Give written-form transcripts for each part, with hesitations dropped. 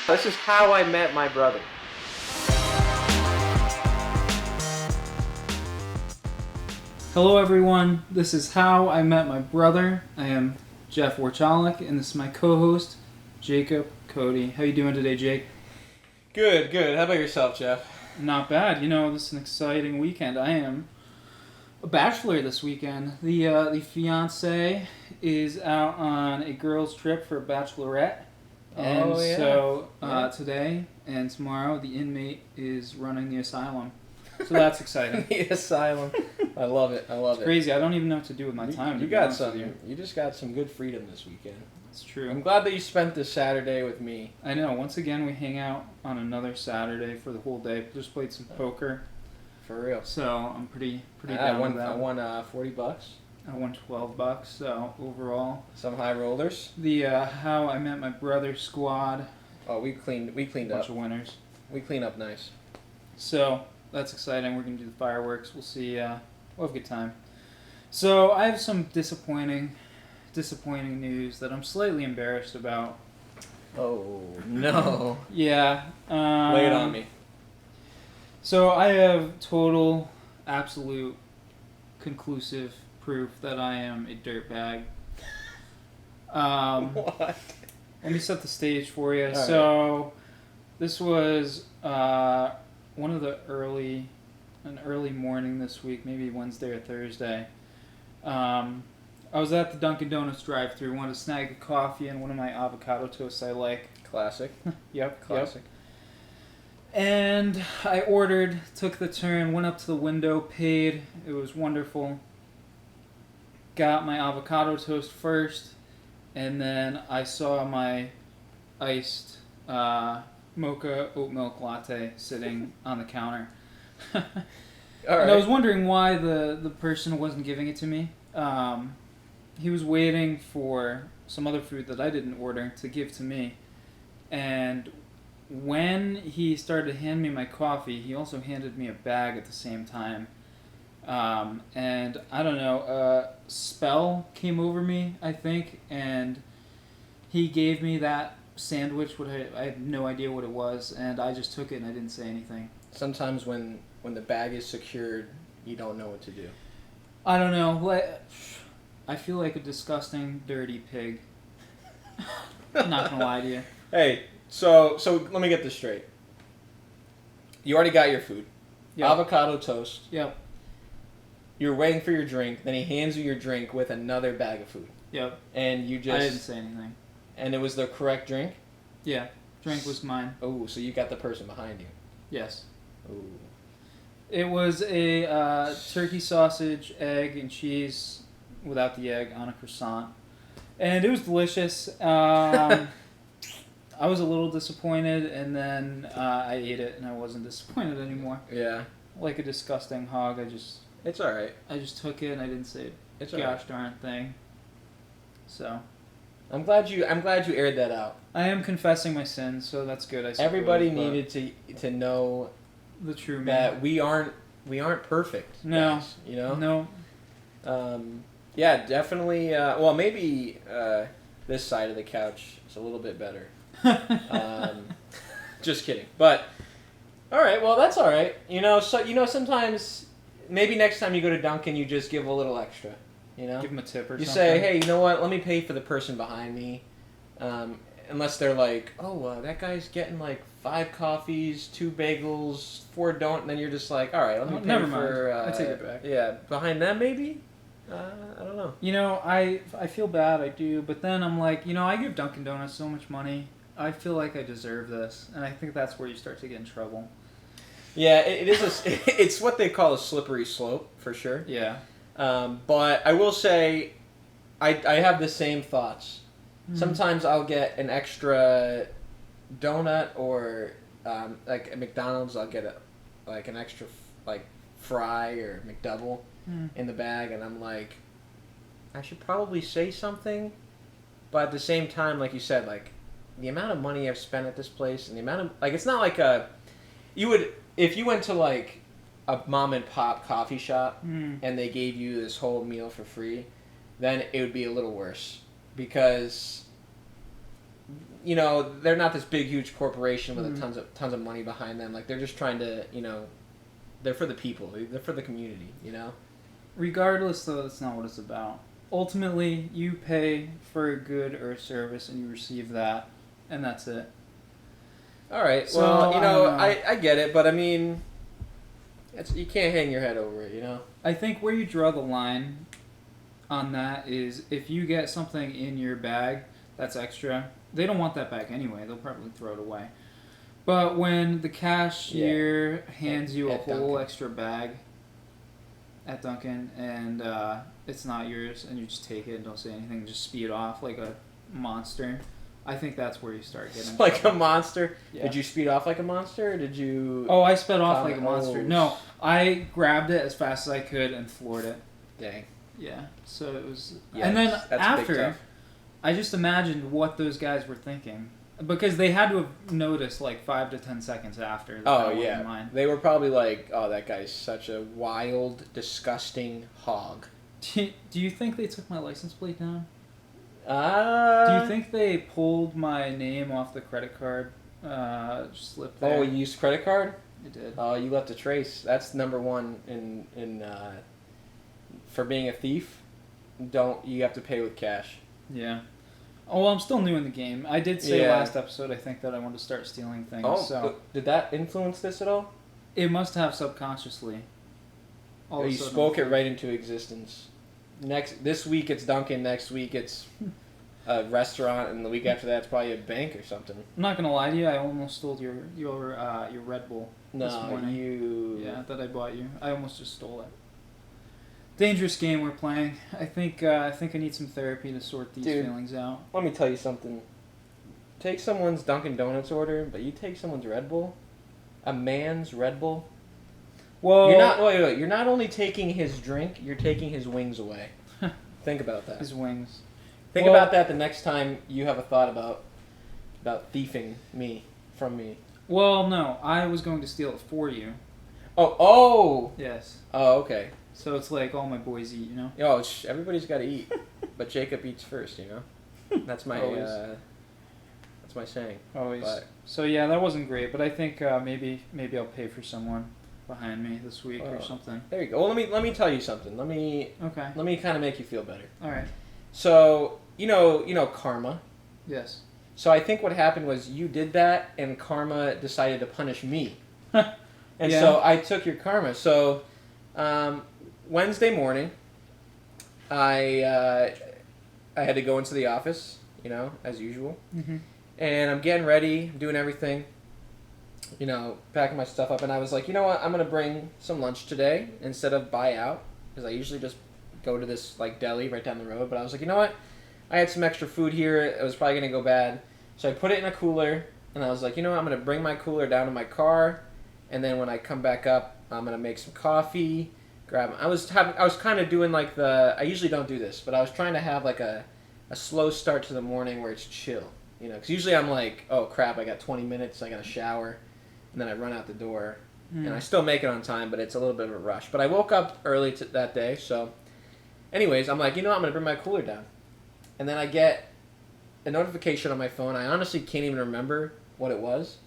This is how I met my brother. Hello everyone, this is How I Met My Brother. I am Jeff Warchalik, and this is my co-host, Jacob Cody. How you doing today, Jake? Good. How about yourself, Jeff? Not bad. You know, this is an exciting weekend. I am a bachelor this weekend. The fiance is out on a girls' trip for a bachelorette. And today and tomorrow, the inmate is running the asylum. So that's exciting. The asylum. I love it. It's crazy. I don't even know what to do with my time. You just got some good freedom this weekend. It's true. I'm glad that you spent this Saturday with me. I know. Once again, we hang out on another Saturday for the whole day. Just played some poker. For real. So I'm pretty down with that. I won $40. I won $12. So overall, some high rollers. The How I Met My Brother squad. Oh, we cleaned up. Bunch of winners. We clean up nice. So that's exciting. We're gonna do the fireworks. We'll see. We'll have a good time. So I have some disappointing news that I'm slightly embarrassed about. Oh no. Yeah. Lay it on me. So I have total, absolute, conclusive proof that I am a dirtbag. What? Let me set the stage for you. All so, right. This was one of the early morning this week, maybe Wednesday or Thursday. I was at the Dunkin' Donuts drive-thru, wanted to snag a coffee and one of my avocado toasts I like. Classic. Yep. Classic. And I ordered, took the turn, went up to the window, paid. It was wonderful. Got my avocado toast first, and then I saw my iced mocha oat milk latte sitting on the counter. All right. And I was wondering why the person wasn't giving it to me. He was waiting for some other food that I didn't order to give to me. And when he started to hand me my coffee, he also handed me a bag at the same time. And I don't know, a spell came over me, I think, and he gave me that sandwich. I had no idea what it was, and I just took it and I didn't say anything. Sometimes when the bag is secured, you don't know what to do. I don't know. I feel like a disgusting, dirty pig. Not gonna lie to you. Hey, so let me get this straight. You already got your food. Yep. Avocado toast. Yep. You're waiting for your drink. Then he hands you your drink with another bag of food. Yep. And you just... I didn't say anything. And it was the correct drink? Yeah. Drink was mine. Oh, so you got the person behind you. Yes. Ooh. It was a turkey sausage, egg, and cheese without the egg on a croissant. And it was delicious. I was a little disappointed, and then I ate it, and I wasn't disappointed anymore. Yeah. Like a disgusting hog, It's alright. I just took it, and I didn't say it's gosh darn thing. So... I'm glad you aired that out. I am confessing my sins, so that's good. Everybody needed to know the true me. That we aren't perfect. No. Guys, you know? No. Yeah, definitely. Well, maybe this side of the couch is a little bit better. Just kidding. But all right. Well, that's all right. Sometimes maybe next time you go to Dunkin', you just give a little extra. You know, give them a tip or something. You say, hey, you know what? Let me pay for the person behind me. Unless they're like, oh, that guy's getting like 5 coffees, 2 bagels, 4 donuts, and then you're just like, all right, let me pay never for... mind. I take it back. Yeah, behind them maybe? I don't know. You know, I feel bad, I do, but then I'm like, I give Dunkin' Donuts so much money. I feel like I deserve this, and I think that's where you start to get in trouble. Yeah, it's what they call a slippery slope, for sure. Yeah. But I will say, I have the same thoughts. Sometimes I'll get an extra donut, or like at McDonald's I'll get an extra fry or McDouble in the bag, and I'm like, I should probably say something, but at the same time, like you said, like the amount of money I've spent at this place, and the amount of it's not like if you went to like a mom and pop coffee shop and they gave you this whole meal for free, then it would be a little worse, because you know, they're not this big, huge corporation with tons of money behind them. Like, they're just trying to, you know, they're for the people. They're for the community, you know? Regardless, though, that's not what it's about. Ultimately, you pay for a good or a service, and you receive that, and that's it. All right. So, Well, you know, I I get it, but I mean, you can't hang your head over it, you know? I think where you draw the line on that is if you get something in your bag that's extra, they don't want that bag anyway. They'll probably throw it away. But when the cashier hands you a whole Dunkin'. extra bag at Dunkin' and it's not yours and you just take it and don't say anything and just speed off like a monster, I think that's where you start getting Like a monster? Yeah. Did you speed off like a monster, or did you... Oh, I sped off like a monster. Oh. No, I grabbed it as fast as I could and floored it. Dang. Yeah, so it was... Yeah, and then that's big after, tough. I just imagined what those guys were thinking. Because they had to have noticed like 5 to 10 seconds after. That Oh, wasn't yeah. mine. They were probably like, oh, that guy's such a wild, disgusting hog. Do you think they took my license plate down? Do Do you think they pulled my name off the credit card slip there? Oh, you used credit card? It did. Oh, you left a trace. That's number one in for being a thief. You have to pay with cash. Yeah. Oh, well, I'm still new in the game. I did say Yeah. last episode, I think, that I wanted to start stealing things. Oh, so did that influence this at all? it must have subconsciously. All of a You sudden- spoke it right into existence. This week it's Dunkin'. Next week it's a restaurant, and the week after that it's probably a bank or something. I'm not gonna lie to you. I almost stole your Red Bull this No, morning. you. That I bought you. I almost just stole it. Dangerous game we're playing. I think I need some therapy to sort these Dude. feelings out. Let me tell you something. Take someone's Dunkin' Donuts order, but you take someone's Red Bull, a man's Red Bull. Well, Wait. You're not only taking his drink, you're taking his wings away. Think about that. his wings. Think about that the next time you have a thought about thieving from me. Well, no, I was going to steal it for you. Oh, Yes. oh, okay. So it's like all my boys eat, you know. Oh, everybody's got to eat, but Jacob eats first. You know, that's my Always. that's my saying. Always. But, So yeah, that wasn't great, but I think maybe I'll pay for someone behind me this week or something. there you go. Well, let me tell you something. Let me Okay. kind of make you feel better. All right. So you know karma. Yes. So I think what happened was you did that, and karma decided to punish me. And Yeah. so I took your karma. So Wednesday morning, I had to go into the office, you know, as usual. Mm-hmm. And I'm getting ready, doing everything, you know, packing my stuff up. And I was like, you know what, I'm going to bring some lunch today instead of buy out. Because I usually just go to this, like, deli right down the road. But I was like, you know what, I had some extra food here. It was probably going to go bad. So I put it in a cooler. And I was like, you know what, I'm going to bring my cooler down to my car. And then when I come back up, I'm going to make some coffee. I was kind of doing like I usually don't do this, but I was trying to have like a slow start to the morning where it's chill, you know, because usually I'm like, oh crap, I got 20 minutes, I got to shower, and then I run out the door, and I still make it on time, but it's a little bit of a rush. But I woke up early that day, so anyways, I'm like, you know what, I'm going to bring my cooler down. And then I get a notification on my phone. I honestly can't even remember what it was,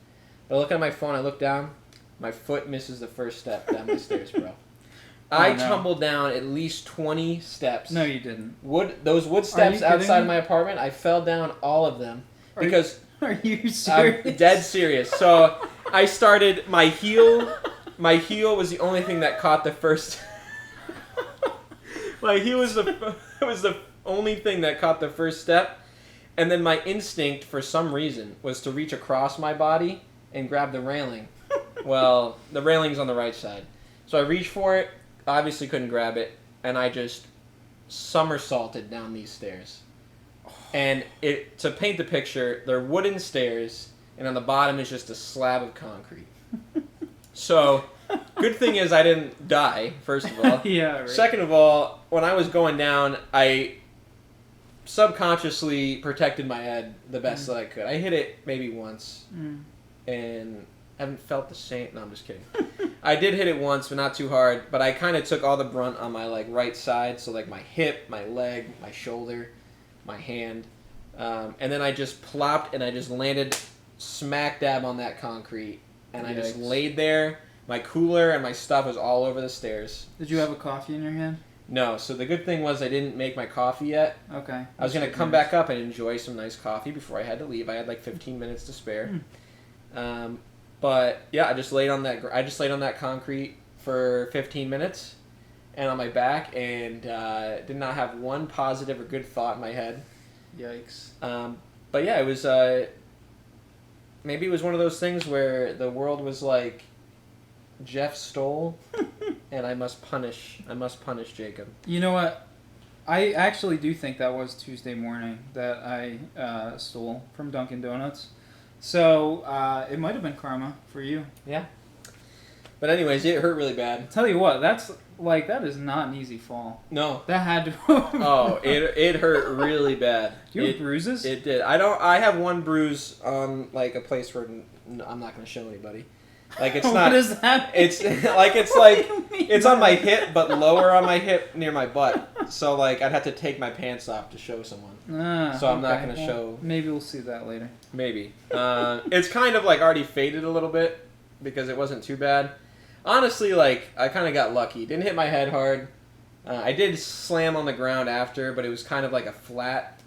but I look at my phone, I look down, my foot misses the first step down the stairs, bro. I tumbled down at least 20 steps. No, you didn't. Those wood steps outside my apartment, I fell down all of them because Are you serious? I'm dead serious. So I started my heel was the only thing that caught the first. My heel was the only thing that caught the first step, and then my instinct for some reason was to reach across my body and grab the railing. Well, the railing's on the right side, so I reached for it. Obviously couldn't grab it, and I just somersaulted down these stairs. And to paint the picture, they're wooden stairs, and on the bottom is just a slab of concrete. So, good thing is I didn't die, first of all. Yeah, right. Second of all, when I was going down, I subconsciously protected my head the best that I could. I hit it maybe once, and haven't felt the same. No, I'm just kidding. I did hit it once, but not too hard. But I kind of took all the brunt on my right side, so like my hip, my leg, my shoulder, my hand. And then I just plopped and I just landed smack dab on that concrete. And I just laid there. My cooler and my stuff was all over the stairs. Did you have a coffee in your hand? No. So the good thing was I didn't make my coffee yet. Okay. I was going to come back up and enjoy some nice coffee before I had to leave. I had like 15 minutes to spare. But yeah, I just laid on that concrete for 15 minutes and on my back and did not have one positive or good thought in my head. Yikes. But yeah, it was maybe it was one of those things where the world was like, Jeff stole, and I must punish Jacob. You know what? I actually do think that was Tuesday morning that I stole from Dunkin' Donuts. So it might have been karma for you. Yeah. But anyways, it hurt really bad. Tell you what, that is not an easy fall. No. That had to. Oh, it hurt really bad. Do you have bruises? It did. I have one bruise on like a place where I'm not going to show anybody. Like it's not. What does that mean? It's on my hip, but lower on my hip near my butt. So like I'd have to take my pants off to show someone. So I'm not going to show. Maybe we'll see that later. Maybe. It's kind of like already faded a little bit because it wasn't too bad. Honestly, like I kind of got lucky. Didn't hit my head hard. I did slam on the ground after, but it was kind of like a flat.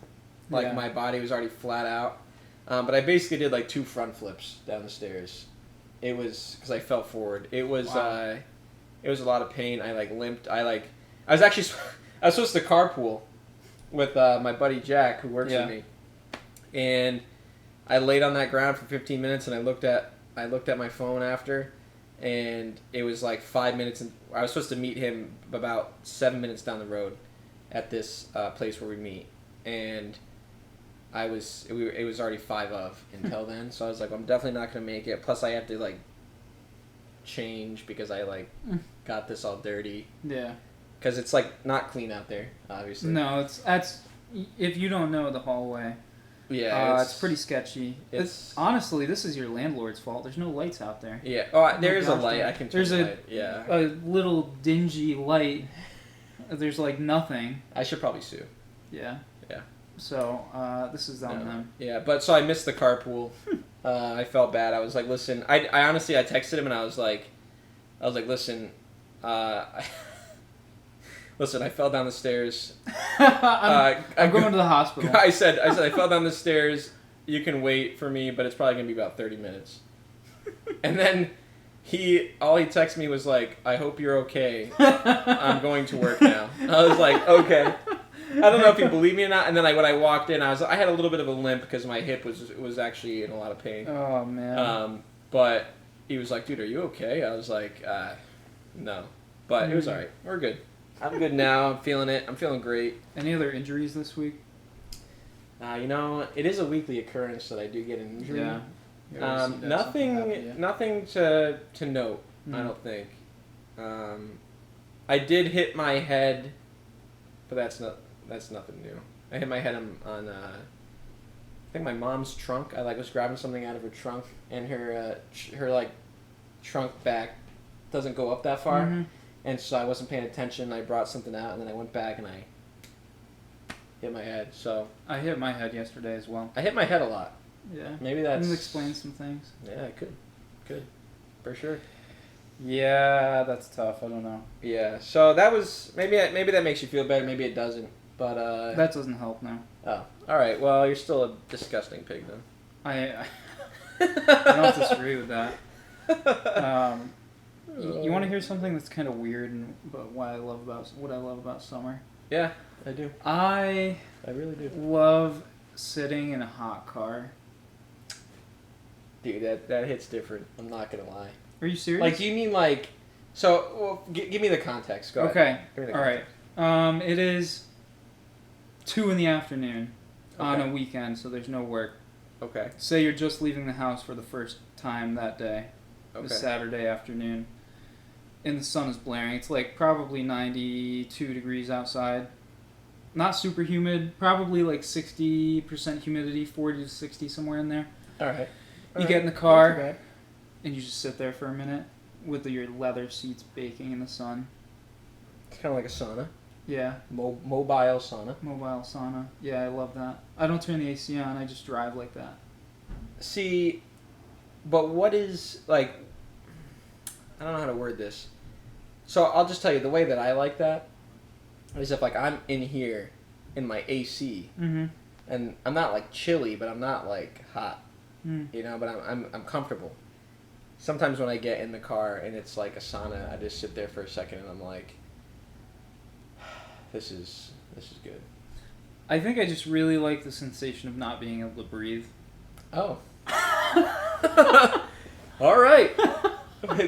Like my body was already flat out. But I basically did like 2 front flips down the stairs. It was because I fell forward. It was it was a lot of pain. I like limped. I was supposed to carpool with my buddy Jack who works with me, and I laid on that ground for 15 minutes and I looked at my phone after, and it was like 5 minutes and I was supposed to meet him about 7 minutes down the road at this place where we meet, and it was already 5 of until then, so I was like, I'm definitely not gonna make it. Plus, I have to like change because I like got this all dirty. Yeah. Because it's like not clean out there, obviously. No, that's if you don't know the hallway. Yeah, it's pretty sketchy. Honestly, this is your landlord's fault. There's no lights out there. Yeah. Oh, there is a light. I can turn the light. Yeah. A little dingy light. There's like nothing. I should probably sue. Yeah. Yeah. So, this is on them. Yeah, but so I missed the carpool. I felt bad. I was like, listen, I honestly, I texted him and I was like, listen, listen, I fell down the stairs. I'm going to the hospital. I said, I fell down the stairs. You can wait for me, but it's probably going to be about 30 minutes. And then all he texted me was like, I hope you're okay. I'm going to work now. I was like, okay. I don't know if you believe me or not. And then when I walked in, I had a little bit of a limp because my hip was actually in a lot of pain. Oh man. But he was like, dude, are you okay? I was like, no. But it was all right. We're good. I'm good now. I'm feeling it. I'm feeling great. Any other injuries this week? It is a weekly occurrence that I do get an injury. Yeah. Nothing to note. I don't think. I did hit my head, but that's nothing new. I hit my head on I think my mom's trunk. I was grabbing something out of her trunk, and her trunk back doesn't go up that far, and so I wasn't paying attention. I brought something out, and then I went back and I hit my head. So I hit my head yesterday as well. I hit my head a lot. Yeah. Maybe that's... Can you explain some things? Yeah, I could. For sure. Yeah, that's tough. I don't know. Yeah, so that was... Maybe that makes you feel better. Maybe it doesn't. But, that doesn't help now. Oh. Alright, well, you're still a disgusting pig, then. I don't disagree with that. You want to hear something that's kind of weird and but what I love about summer? Yeah, I do. I really do. Love sitting in a hot car. Dude, that hits different. I'm not gonna lie. Are you serious? Like, do you mean like... So, well, give me the context. Go ahead. Okay. Give me the context. All right. It is 2 p.m. on a weekend, so there's no work. Okay. Say you're just leaving the house for the first time that day. Okay. It's Saturday afternoon. And the sun is blaring. It's like probably 92 degrees outside. Not super humid. Probably like 60% humidity, 40 to 60, somewhere in there. All right. You get in the car, and you just sit there for a minute with your leather seats baking in the sun. It's kind of like a sauna. Yeah. Mobile sauna. Mobile sauna. Yeah, I love that. I don't turn the AC on. I just drive like that. See, but what is like? I don't know how to word this. So I'll just tell you the way that I like that is if like I'm in here in my AC Mm-hmm. and I'm not like chilly, but I'm not like hot, Mm. you know. But I'm comfortable. Sometimes when I get in the car and it's like a sauna, I just sit there for a second and I'm like, this is good. I think I just really like the sensation of not being able to breathe. Oh. All right.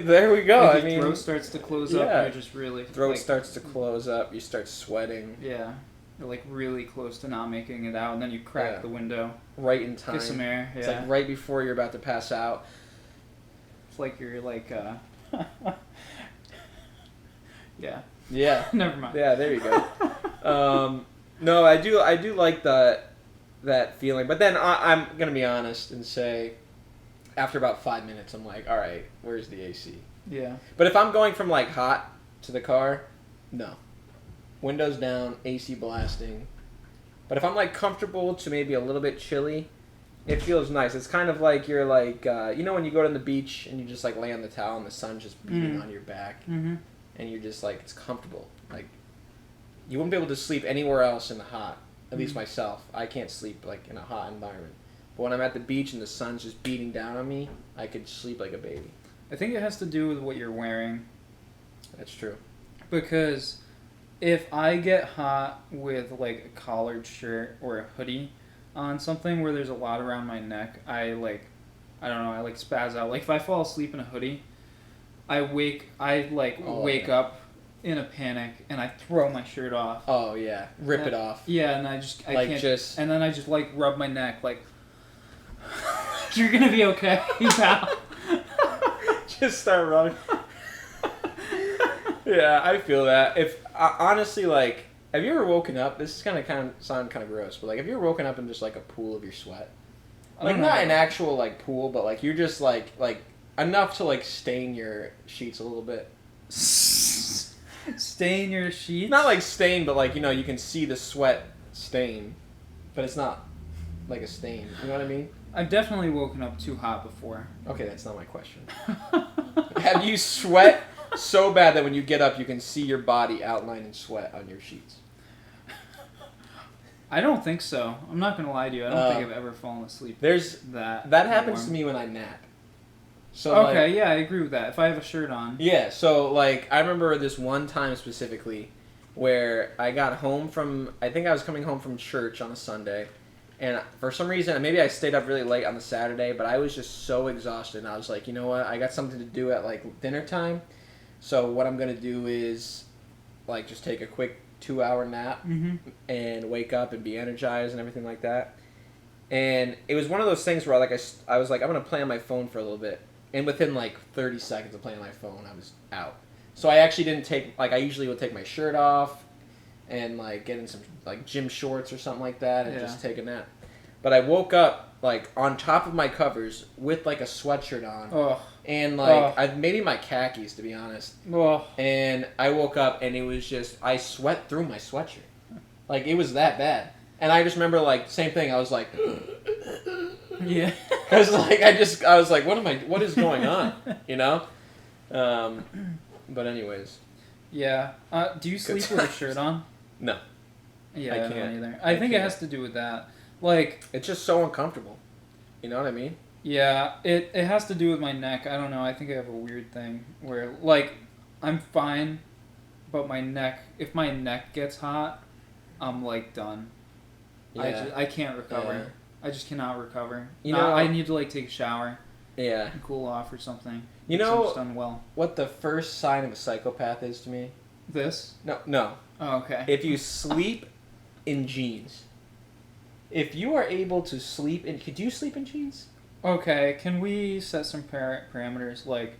There we go. Like I your mean, throat starts to close up. yeah. And you're just really throat like, starts to close up. You start sweating. Yeah, you're like really close to not making it out, and then you crack Yeah. the window, Right in time. get some air. Yeah, It's like right before you're about to pass out. it's like you're like yeah. Yeah. Never mind. Yeah. There you go. No, I do like that feeling, but then I'm gonna be honest and say, after about 5 minutes, I'm like, all right, where's the AC? Yeah. But if I'm going from like hot to the car, no. Windows down, AC blasting. But if I'm like comfortable to maybe a little bit chilly, it feels nice. It's kind of like you're like, you know when you go to the beach and you just like lay on the towel and the sun's just beating on your back Mm-hmm. and you're just like, it's comfortable. Like, you wouldn't be able to sleep anywhere else in the hot. At least myself. I can't sleep like in a hot environment. But when I'm at the beach and the sun's just beating down on me, I could sleep like a baby. I think it has to do with what you're wearing, That's true. because if I get hot with like a collared shirt or a hoodie on something where there's a lot around my neck, I don't know, I like spaz out. Like if I fall asleep in a hoodie, I wake up in a panic and I throw my shirt off. Oh yeah, rip it off. Yeah, and I Like, can't. just- And then I just like rub my neck like. You're gonna be okay, pal. Just start running. Yeah, I feel that. If honestly, like, have you ever woken up? This is gonna sound kind of gross, but like, have you ever woken up in just like a pool of your sweat? Like, not an actual like pool, but like you're just like enough to like stain your sheets a little bit. Stain your sheets? Not like stain, but like, you know, you can see the sweat stain, but it's not like a stain. You know what I mean? I've definitely woken up too hot before. Okay, that's not my question. Have you sweat so bad that when you get up, you can see your body outlined in sweat on your sheets? I don't think so. I'm not gonna lie to you. I don't think I've ever fallen asleep. There's that happens warm. to me when I nap. So Okay, like, yeah, I agree with that. If I have a shirt on. yeah, so like I remember this one time specifically where I got home from, I think I was coming home from church on a Sunday, and for some reason, maybe I stayed up really late on the Saturday, but I was just so exhausted, and I was like, you know what, I got something to do at like dinner time, so what I'm gonna do is like just take a quick 2-hour nap and wake up and be energized and everything like that. And it was one of those things where I was like, I'm gonna play on my phone for a little bit. And within like 30 seconds of playing on my phone, I was out. So I actually didn't take, like, I usually would take my shirt off and like get in some like gym shorts or something like that and just take a nap. But I woke up like on top of my covers with like a sweatshirt on and like maybe my khakis, to be honest. And I woke up and it was just, I sweat through my sweatshirt. Like, it was that bad. And I just remember like same thing. I was like. Yeah. Cause like I was like, what is going on? You know? But anyways. Yeah. Do you sleep with a shirt on? No. Yeah, I I can't. don't either. I think it has to do with that. Like, it's just so uncomfortable. You know what I mean? Yeah, it has to do with my neck. I don't know. I think I have a weird thing where, like, I'm fine, but my neck, if my neck gets hot, I'm, like, done. Yeah. I can't recover. Yeah. I just cannot recover. You know, I need to, like, take a shower. Yeah. And cool off or something. You I'm know just unwell. what the first sign of a psychopath is to me? This? No. Oh, okay. If you sleep in jeans. If you are able to sleep in... Could you sleep in jeans? Okay, can we set some parameters? Like,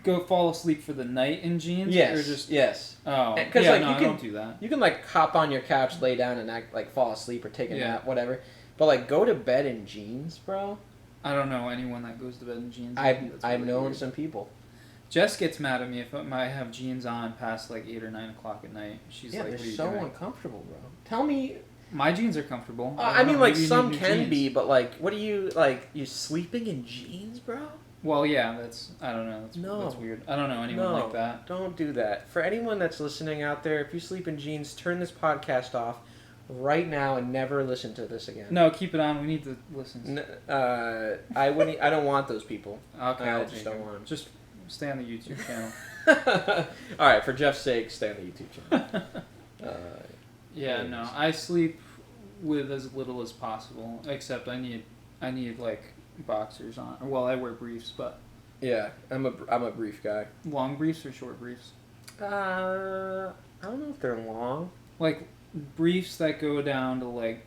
go fall asleep for the night in jeans? Yes. Or just... Yes. Oh, Because yeah, like, no, you I can, don't do that. You can, like, hop on your couch, lay down, and act, like, fall asleep or take a nap, whatever. But, like, go to bed in jeans, bro? I don't know anyone that goes to bed in jeans. I've known some people. Jess gets mad at me if I have jeans on past like 8 or 9 o'clock at night. She's Yeah, like, they're "What are you so doing?" uncomfortable, bro. Tell me. My jeans are comfortable. I mean, like, maybe you some need new can jeans. be, but, like, what are you, like, you sleeping in jeans, bro? Well, yeah, I don't know. No. That's weird. I don't know anyone No, like that. don't do that. For anyone that's listening out there, if you sleep in jeans, turn this podcast off right now and never listen to this again. No, keep it on. We need the listens. I wouldn't. I don't want those people. Okay, I I'll just take don't them. want them. Just stay on the YouTube channel. All right, for Jeff's sake, stay on the YouTube channel. Yeah, anyways. no, I sleep with as little as possible. Except I need like boxers on. Well, I wear briefs, but Yeah, I'm a brief guy. long briefs or short briefs. I don't know if they're long. Like briefs that go down to like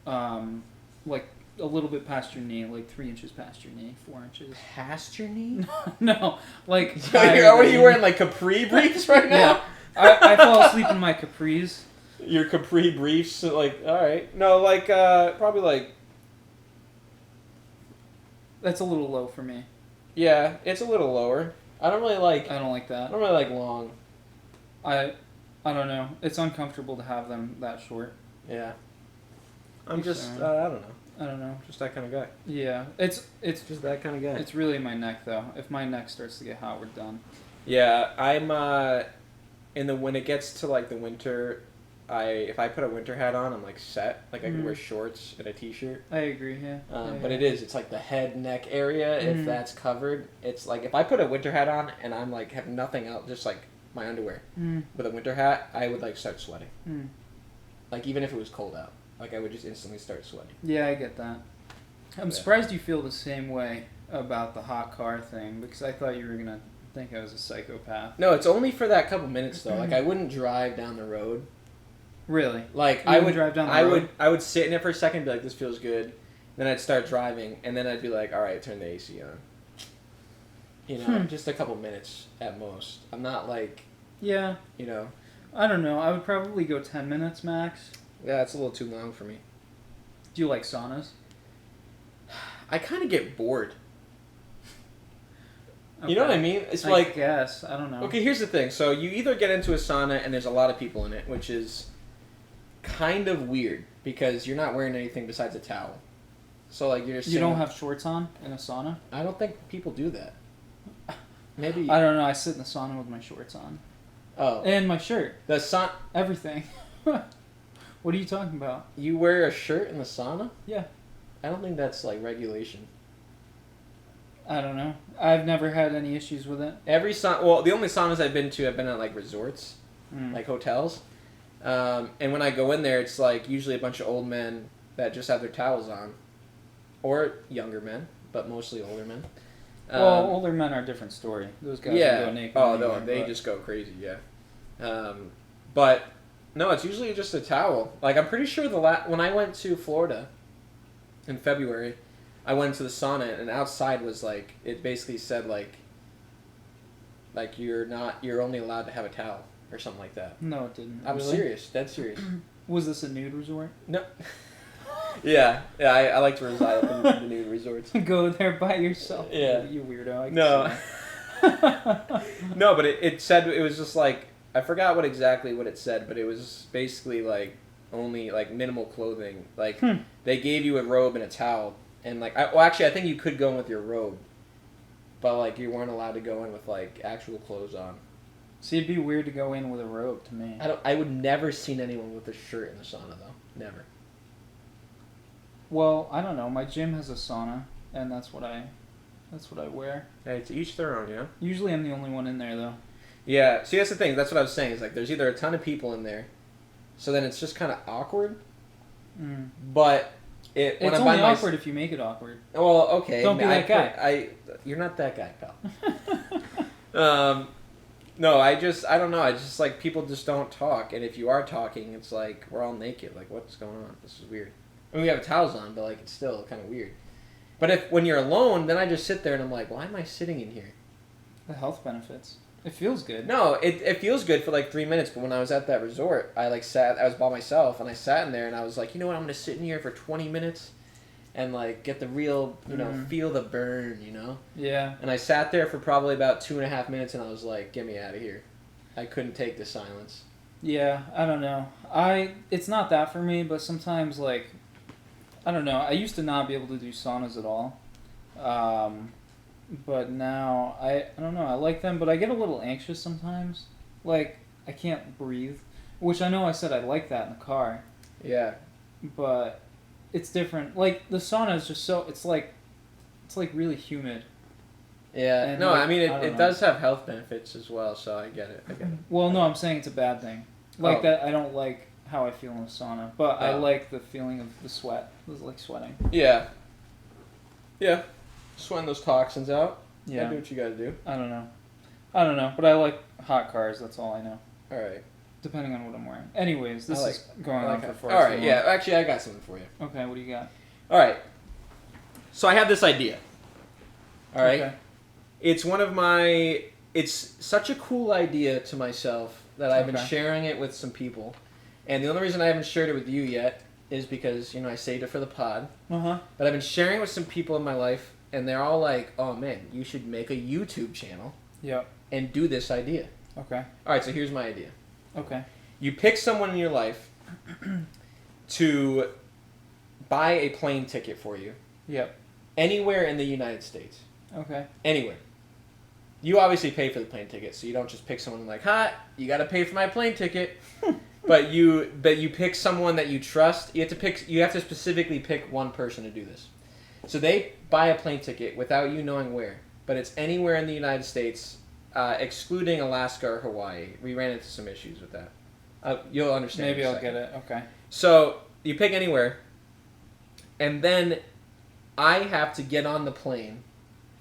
a little bit past your knee, like 3 inches past your knee, 4 inches. Past your knee? No, like. What are you wearing, like capri briefs right now? Yeah, I fall asleep in my capris. Your capri briefs, like, all right. No, like probably like. That's a little low for me. Yeah, it's a little lower. I don't really like. I don't like I that. don't really like long. I don't know. It's uncomfortable to have them that short. Yeah. I'm just. Sorry. I don't know. I don't know. Just that kind of guy. Yeah, it's Just that kind of guy. it's really my neck though. If my neck starts to get hot, we're done. Yeah, I'm. When it gets to like the winter, if I put a winter hat on, I'm like set. Like I can wear shorts and a t-shirt. I agree. Yeah. But it's like the head neck area. If that's covered, it's like if I put a winter hat on and I'm like have nothing else, just like my underwear with a winter hat, I would like start sweating. Like even if it was cold out, like I would just instantly start sweating. Yeah, I get that. I'm surprised you feel the same way about the hot car thing because I thought you were gonna think I was a psychopath. No, it's only for that couple minutes though. Like I wouldn't drive down the road. Really? Like You would drive down the road? I would sit in it for a second, and be like, "This feels good," then I'd start driving, and then I'd be like, "All right, turn the AC on." You know, just a couple minutes at most. I'm not like, Yeah. you know, I don't know. I would probably go 10 minutes max. yeah, it's a little too long for me. Do you like saunas? I kind of get bored. Okay. You know what I mean? It's I like, guess. I don't know. okay, here's the thing. So you either get into a sauna and there's a lot of people in it, which is kind of weird because you're not wearing anything besides a towel. So like you're just You don't have shorts on in a sauna? I don't think people do that. Maybe. I don't know. I sit in the sauna with my shorts on. Oh. And my shirt. The sun. Everything. What are you talking about? You wear a shirt in the sauna? Yeah. I don't think that's like regulation. I don't know. I've never had any issues with it. Every sauna. Well, the only saunas I've been to have been at like resorts, like hotels. And when I go in there, it's like usually a bunch of old men that just have their towels on, or younger men, but mostly older men. Well, older men are a different story. Those guys Yeah. go naked. Oh anywhere, no, they but- just go crazy. Yeah. But no, it's usually just a towel. Like I'm pretty sure when I went to Florida in February, I went to the sauna and outside was like it basically said like you're only allowed to have a towel or something like that. No, it didn't. I'm Really? serious, dead serious. Was this a nude resort? No. Yeah, I like to reside in the nude resorts. Go there by yourself. Yeah. You weirdo. I can No. see that. No, but it said it was just like I forgot exactly what it said, but it was basically like only like minimal clothing. Like they gave you a robe and a towel, and like actually I think you could go in with your robe, but like you weren't allowed to go in with like actual clothes on. See, it'd be weird to go in with a robe to me. I would never seen anyone with a shirt in the sauna though. Never. Well, I don't know. My gym has a sauna, and that's what I wear. Hey, to each their own, you know. Usually, I'm the only one in there, though. Yeah. See, that's the thing. That's what I was saying. Is like there's either a ton of people in there, so then it's just kind of awkward. But It's only awkward if you make it awkward. Well, okay. Don't be that guy. You're not that guy, pal. No, I don't know. I just like people just don't talk, and if you are talking, it's like we're all naked. Like, what's going on? This is weird. I mean, we have towels on, but like it's still kind of weird. But when you're alone, then I just sit there and I'm like, why am I sitting in here? The health benefits. It feels good. No, it feels good for like 3 minutes, but when I was at that resort, I was by myself and I sat in there and I was like, you know what? I'm gonna sit in here for 20 minutes, and like get the real, feel the burn, Yeah. And I sat there for probably about 2.5 minutes, and I was like, "Get me out of here." I couldn't take the silence. Yeah, I don't know. It's not that for me, but sometimes like I don't know. I used to not be able to do saunas at all. But now I don't know. I like them, but I get a little anxious sometimes. Like I can't breathe, which I know I said I like that in the car. Yeah. But it's different. Like the sauna is just so it's like really humid. Yeah. And no, like, I mean I don't it know. does have health benefits as well, so I get it. Well, no, I'm saying it's a bad thing. Like Oh. that, I don't like how I feel in a sauna, but I Oh. like the feeling of the sweat. It was like sweating. Yeah. Yeah. Sweating those toxins out. Yeah. Do what you got to do. I don't know, but I like hot cars. That's all I know. All right. Depending on what I'm wearing. Anyways, this is going I on like for far All too right. long. Yeah. Actually, I got something for you. Okay, what do you got? All right. So I have this idea. All right. Okay. It's such a cool idea to myself that I've been Okay. sharing it with some people. And the only reason I haven't shared it with you yet is because, I saved it for the pod. Uh-huh. But I've been sharing it with some people in my life, and they're all like, "Oh man, you should make a YouTube channel Yep. and do this idea." Okay. All right, so here's my idea. Okay. You pick someone in your life to buy a plane ticket for you Yep. anywhere in the United States. Okay. Anywhere. You obviously pay for the plane ticket, so you don't just pick someone like, "Ha, you got to pay for my plane ticket." but you pick someone that you trust. You have to specifically pick one person to do this. So they buy a plane ticket without you knowing where, but it's anywhere in the United States, excluding Alaska or Hawaii. We ran into some issues with that. You'll understand. Maybe in a I'll second. get it. Okay. So you pick anywhere, and then I have to get on the plane.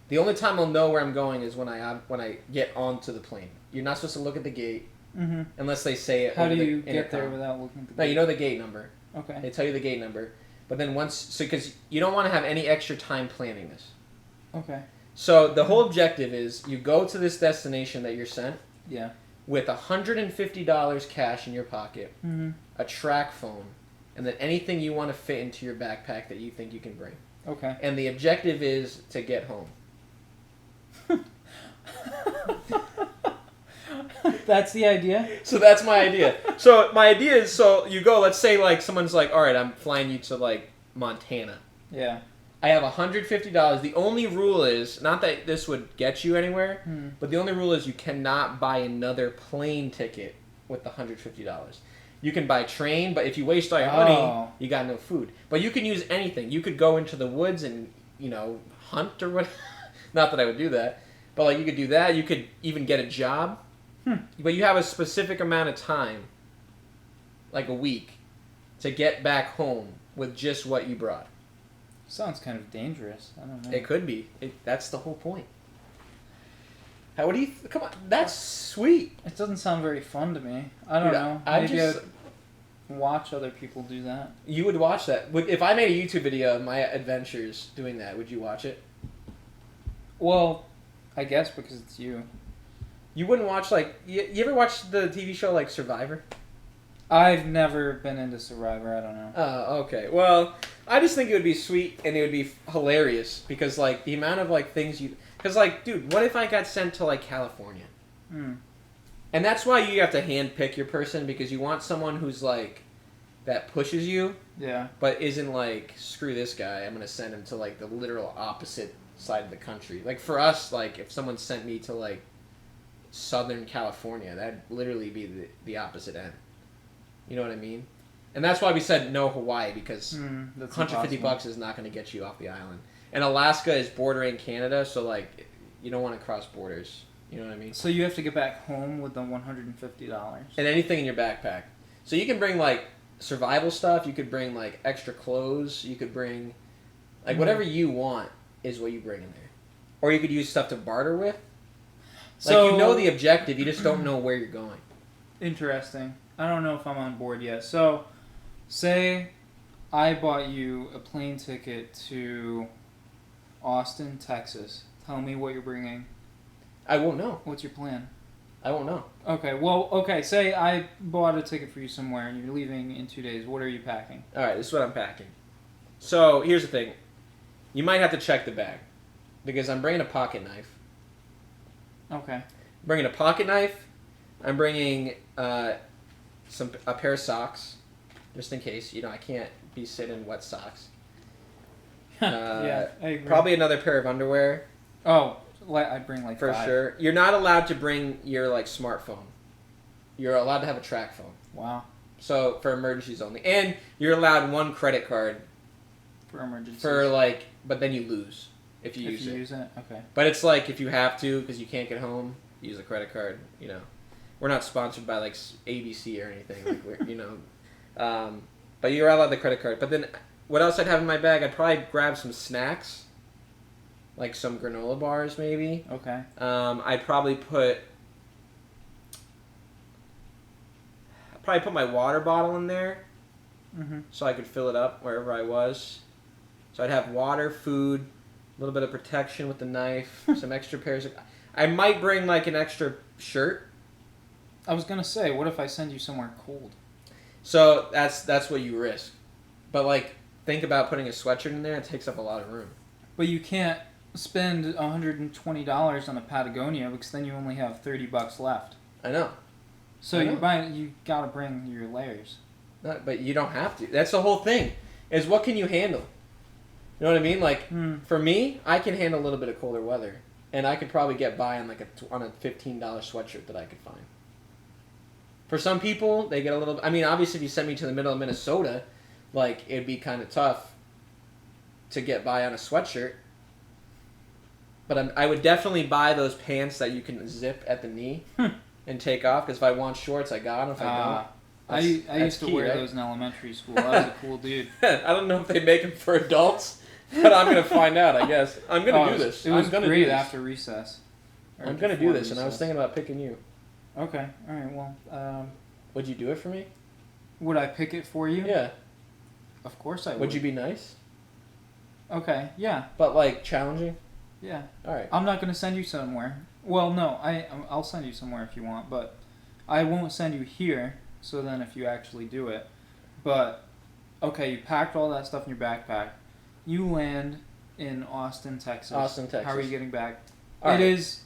The only time I'll know where I'm going is when I get onto the plane. You're not supposed to look at the gate Mm-hmm. unless they say it. How over do the you get there intercom. without looking at the No, gate? you know the gate number. Okay. They tell you the gate number, but then because you don't want to have any extra time planning this. Okay. So the whole objective is you go to this destination that you're sent Yeah. with $150 cash in your pocket, Mm-hmm. a track phone, and then anything you want to fit into your backpack that you think you can bring. Okay. And the objective is to get home. That's the idea? So that's my idea. So my idea is, so you go, let's say like someone's like, "All right, I'm flying you to like Montana." Yeah. I have $150. The only rule is, not that this would get you anywhere, but the only rule is you cannot buy another plane ticket with the $150. You can buy train, but if you waste all your money, you got no food. But you can use anything. You could go into the woods and, hunt or what. Not that I would do that. But like you could do that. You could even get a job. But you have a specific amount of time, like a week, to get back home with just what you brought. Sounds kind of dangerous. I don't know. It could be. That's the whole point. What do you... Come on. That's sweet. It doesn't sound very fun to me. I don't know. Maybe I'd watch other people do that. You would watch that. If I made a YouTube video of my adventures doing that, would you watch it? Well, I guess because it's you. You wouldn't watch, like... You ever watch the TV show, like, Survivor? I've never been into Survivor. I don't know. Oh, okay. Well, I just think it would be sweet and it would be hilarious because, like, the amount of, like, things you... Because, like, dude, what if I got sent to, like, California? Mm. And that's why you have to handpick your person because you want someone who's, like, that pushes you, Yeah. but isn't, like, screw this guy. I'm going to send him to, like, the literal opposite side of the country. Like, for us, like, if someone sent me to, like, Southern California, that'd literally be the opposite end. You know what I mean? And that's why we said no Hawaii, because that's $150 is not going to get you off the island. And Alaska is bordering Canada, so, like, you don't want to cross borders. You know what I mean? So you have to get back home with the $150. And anything in your backpack. So you can bring, like, survival stuff. You could bring, like, extra clothes. You could bring, like, whatever you want is what you bring in there. Or you could use stuff to barter with. So, Like, you know the objective, you just don't know where you're going. Interesting. I don't know if I'm on board yet. So, say I bought you a plane ticket to Austin, Texas. Tell me what you're bringing. I won't know. What's your plan? I won't know. Okay, say I bought a ticket for you somewhere and you're leaving in 2 days. What are you packing? Alright, this is what I'm packing. So, here's the thing. You might have to check the bag because I'm bringing a pocket knife. Okay. Bringing a pocket knife. I'm bringing a pair of socks, just in case. You know, I can't be sitting in wet socks. Yeah, I agree. Probably another pair of underwear. Oh, I'd bring like for 5. sure. You're not allowed to bring your like smartphone. You're allowed to have a track phone. Wow. So for emergencies only, and you're allowed 1 credit card for emergencies. But then you lose if you use it. Okay. But it's like if you have to because you can't get home, use a credit card. You know, we're not sponsored by like ABC or anything. Like but you're allowed the credit card. But then, what else I'd have in my bag? I'd probably grab some snacks, like some granola bars maybe. Okay. I'd probably put my water bottle in there, so I could fill it up wherever I was. So I'd have water, food, a little bit of protection with the knife, some extra pairs of... I might bring like an extra shirt. I was gonna say, what if I send you somewhere cold? So that's what you risk. But like, think about putting a sweatshirt in there. It takes up a lot of room. But you can't spend $120 on a Patagonia because then you only have $30 left. I know. So you gotta bring your layers. But you don't have to. That's the whole thing. Is what can you handle? You know what I mean? Like for me, I can handle a little bit of colder weather, and I could probably get by on on a $15 sweatshirt that I could find. For some people, they get a little. I mean, obviously, if you send me to the middle of Minnesota, like it'd be kind of tough to get by on a sweatshirt. But I would definitely buy those pants that you can zip at the knee and take off. Because if I want shorts, I got them. If I don't, I used to wear those in elementary school. I was a cool dude. I don't know if they make them for adults, but I'm gonna find out. I guess I'm gonna do this. It was gonna great do this. after recess. I'm gonna do this, and I was thinking about picking you. Okay. All right. Well, would you do it for me? Would I pick it for you? Yeah. Of course I would. Would you be nice? Okay. Yeah. But like challenging. Yeah. All right. I'm not gonna send you somewhere. Well, no. I'll send you somewhere if you want, but I won't send you here. So then, if you actually do it, but okay, you packed all that stuff in your backpack. You land in Austin, Texas. Austin, Texas. How are you getting back? All is.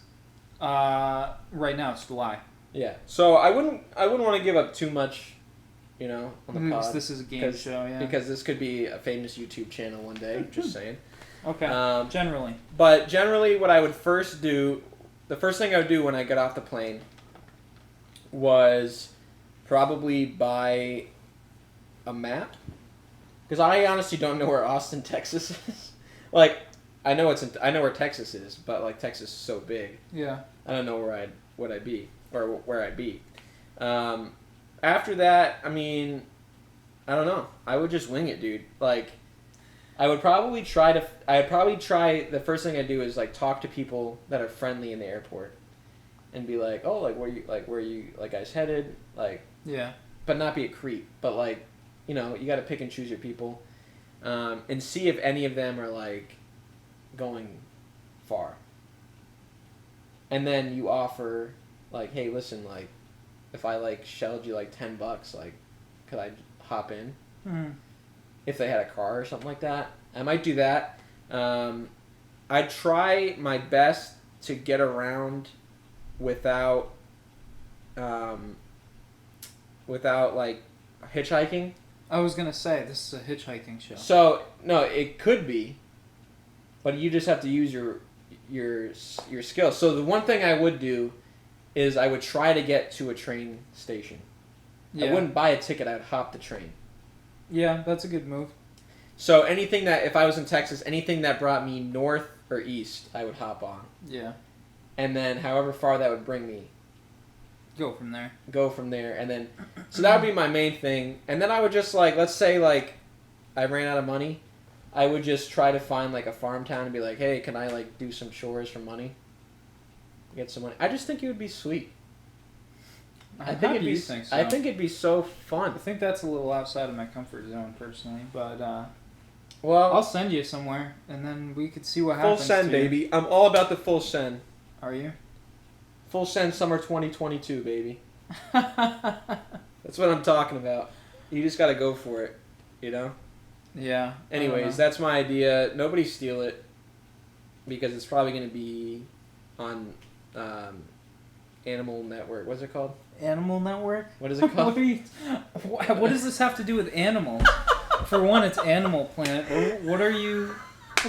Right now it's July. Yeah. So I wouldn't want to give up too much, on the pod. This is a game show, yeah. Because this could be a famous YouTube channel one day. Just saying. Okay. Generally. But generally, what I would first do, the first thing I would do when I got off the plane, was probably buy a map. Because I honestly don't know where Austin, Texas is. Like, I know where Texas is, but like Texas is so big. Yeah. I don't know where I'd be. After that, I mean, I don't know. I would just wing it, dude. Like, the first thing I do is like talk to people that are friendly in the airport, and be like, oh, like where you guys headed, like. Yeah. But not be a creep. But like, you got to pick and choose your people, and see if any of them are like going far. And then you offer, like, hey, listen, like, if I like shelled you like $10, like, could I hop in? Mm-hmm. If they had a car or something like that, I might do that. I'd try my best to get around without like hitchhiking. I was gonna say this is a hitchhiking show. So no, it could be, but you just have to use your skills. So the one thing I would do is I would try to get to a train station. Yeah. I wouldn't buy a ticket. I would hop the train. Yeah, that's a good move. So anything that, if I was in Texas, anything that brought me north or east, I would hop on. Yeah. And then however far that would bring me. Go from there. And then, so that would be my main thing. And then I would just like, let's say like I ran out of money. I would just try to find like a farm town and be like, hey, can I like do some chores for money? Get some money. I just think it would be sweet. I think it'd be so fun. I think that's a little outside of my comfort zone personally, but well, I'll send you somewhere and then we could see what happens. Full send, baby. I'm all about the full send. Are you? Full send summer 2022, baby. That's what I'm talking about. You just got to go for it, Yeah. Anyways, that's my idea. Nobody steal it because it's probably going to be on Animal Network. What's it called? Animal Network? What is it called? What does this have to do with animals? For one, it's Animal Planet. What are you...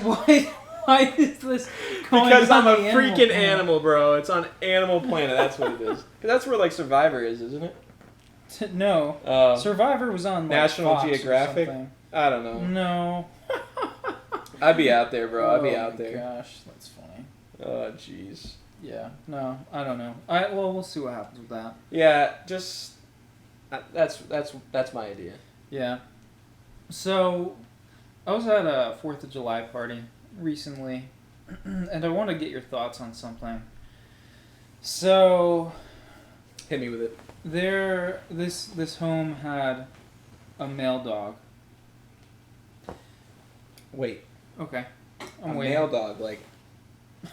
Why is this going Because on I'm a the freaking Planet? animal, bro. It's on Animal Planet. That's what it is. Because that's where, like, Survivor is, isn't it? No. Survivor was on, like, National Fox Geographic? or something. I don't know. No. I'd be out there, bro. I'd be out there. Oh, my gosh. That's funny. Oh, jeez. Yeah. No, I don't know. Well, we'll see what happens with that. Yeah, just... That's my idea. Yeah. So, I was at a 4th of July party recently, and I want to get your thoughts on something. So, Hit me with it. this home had a male dog. Wait. Okay. I'm a waiting. male dog, like...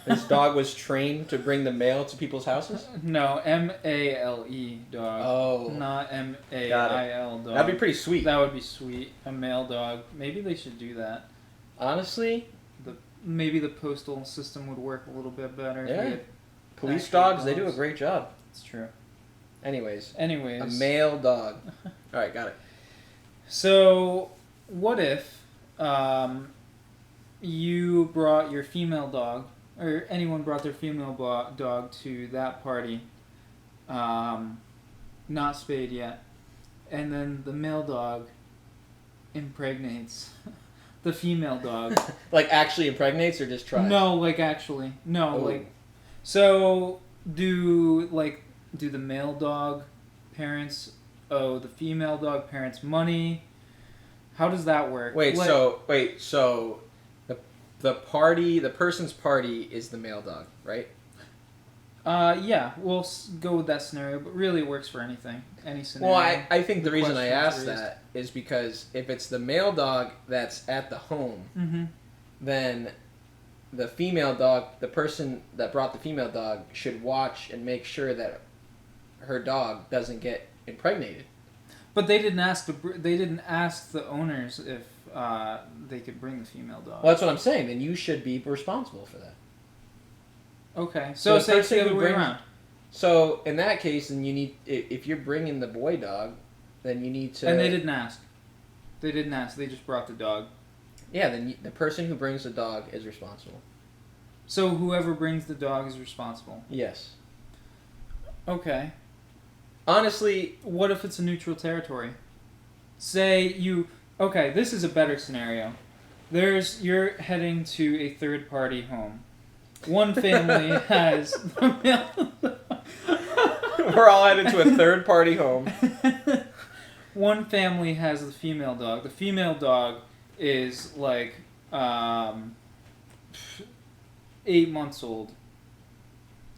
This dog was trained to bring the mail to people's houses? No, M-A-L-E dog. Oh. Not M-A-I-L dog. That'd be pretty sweet. That would be sweet. A male dog. Maybe they should do that. Honestly? Maybe the postal system would work a little bit better. If we Yeah. had Police actual dogs, they do a great job. It's true. Anyways. Anyways. A male dog. Alright, got it. So, what if you brought your female dog, or anyone brought their female dog to that party, not spayed yet, and then the male dog impregnates the female dog? Like actually impregnates or just tries? No, like actually. No, Oh. like... So, do the male dog parents owe the female dog parents money? How does that work? So the person's party is the male dog, right? Yeah, we'll go with that scenario, but really it works for anything, any scenario. Well, I think the reason I Questions asked raised. that is because if it's the male dog that's at the home, Mm-hmm. then the female dog, the person that brought the female dog, should watch and make sure that her dog doesn't get impregnated. But they didn't ask the owners if they could bring the female dog. Well, that's what I'm saying. Then you should be responsible for that. Okay, So so the say it's the person other who way brings- around. So in that case, then you need, if you're bringing the boy dog, then you need to. And they didn't ask. They didn't ask. They just brought the dog. Yeah, then the person who brings the dog is responsible. So whoever brings the dog is responsible. Yes. Okay. Honestly, What if it's a neutral territory? Say you... Okay, this is a better scenario. You're heading to a third-party home. One family has the male... we're all headed to a third-party home. One family has the female dog. The female dog is like 8 months old.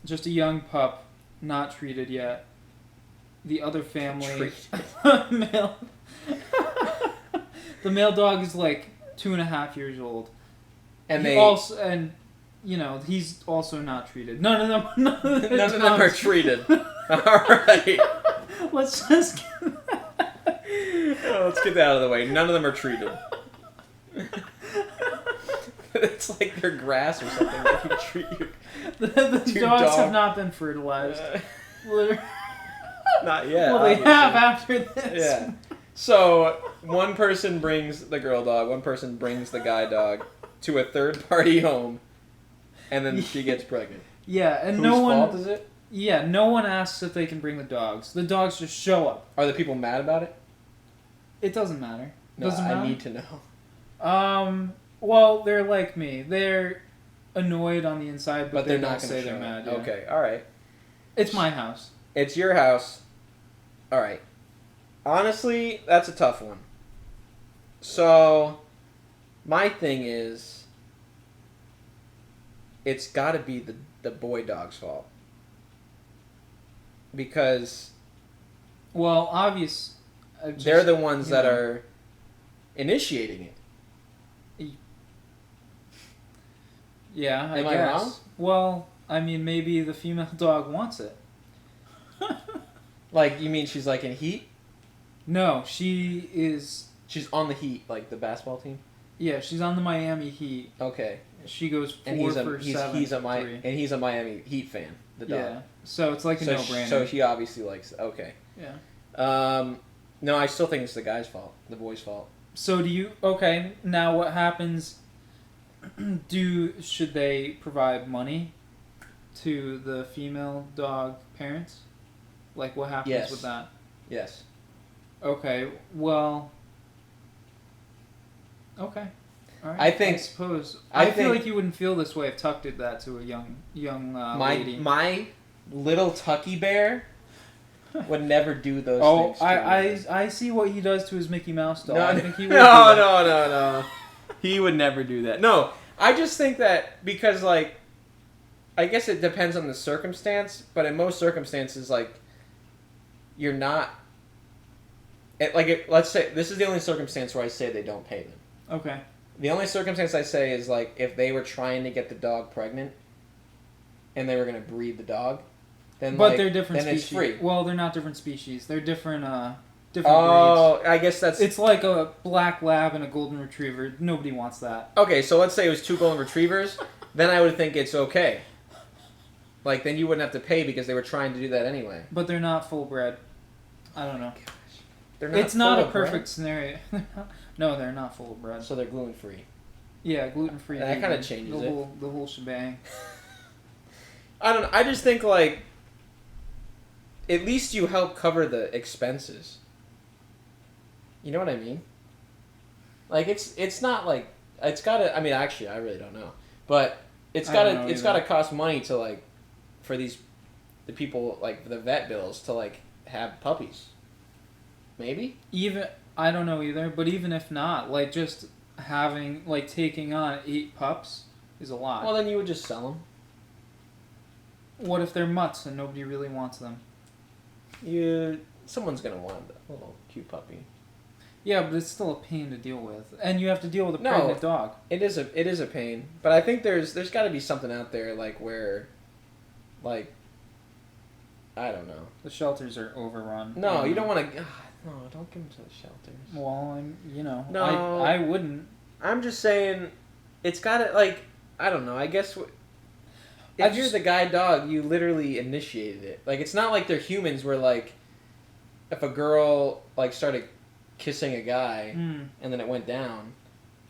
Just a young pup, not treated yet. The other family... male... The male dog is like 2.5 years old. And he's also not treated. None of them. None of them are treated. All right. Let's just. Let's get that out of the way. None of them are treated. It's like they're grass or something. Like you treat your The dogs have not been fertilized. Not yet. Well, they obviously. have after this. Yeah. So one person brings the girl dog, one person brings the guy dog to a third party home, and then she gets pregnant. Yeah, and Whose no one. fault is it? Yeah, no one asks if they can bring the dogs. The dogs just show up. Are the people mad about it? It doesn't matter. No, Doesn't matter. I need to know. Well, they're like me. They're annoyed on the inside, but they're they not don't going say to they're show mad. it. Yeah. Okay, all right. It's my house. It's your house. All right. Honestly, that's a tough one. So, my thing is, it's got to be the boy dog's fault. Because Well, they're the ones that are initiating it. Yeah, Am I guess. wrong? Well, I mean, maybe the female dog wants it. Like, you mean she's like in heat? No, she is She's on the Heat, like the basketball team. Yeah, she's on the Miami Heat. Okay. She goes 4 And for 7. he's a Miami Heat fan. The dog. Yeah. So it's like a no-brainer. So he obviously likes it. Okay. Yeah. No, I still think it's the guy's fault. The boy's fault. So do you? Okay. Now what happens? Should they provide money to the female dog parents? Like what happens Yes. with that? Yes. Okay. Well. Okay. All right. I suppose. I feel think- like you wouldn't feel this way if Tuck did that to a young lady. My little Tucky bear would never do those Oh, things. to me. I see what he does to his Mickey Mouse doll. No, I think he would. no. He would never do that. No, I just think that because, like, I guess it depends on the circumstance, but in most circumstances, like, you're not. Let's say this is the only circumstance where I say they don't pay them. Okay. The only circumstance I say is like if they were trying to get the dog pregnant, and they were going to breed the dog, then But they're different then species. it's free. Well, they're not different species. They're different breeds. Oh, I guess that's It's like a black lab and a golden retriever. Nobody wants that. okay. So let's say it was 2 golden retrievers, then I would think it's okay. Like then you wouldn't have to pay because they were trying to do that anyway. But they're not full bred. I don't know. They're It's not a full of bread, perfect scenario. No, they're not full of bread. so they're gluten free. Yeah, gluten free. That kinda changes it. The whole shebang. I don't know. I just think like at least you help cover the expenses. You know what I mean? Like it's not like it's gotta. I mean, actually, I really don't know, but it's gotta cost money to like for the people like the vet bills to like have puppies. Maybe Even I don't know either, but even if not, like just having like taking on 8 pups is a lot. well then you would just sell them. What if they're mutts and nobody really wants them? Someone's gonna want a little cute puppy. Yeah, but it's still a pain to deal with, and you have to deal with a No. pregnant dog. It is a pain, but I think there's got to be something out there like where, like, I don't know. The shelters are overrun. No, you don't want to. No, don't give them to the shelters. Well, No. I wouldn't. I'm just saying, it's got to like I don't know. I guess if you're the guide dog, you literally initiated it. Like it's not like they're humans where like if a girl like started kissing a guy and then it went down,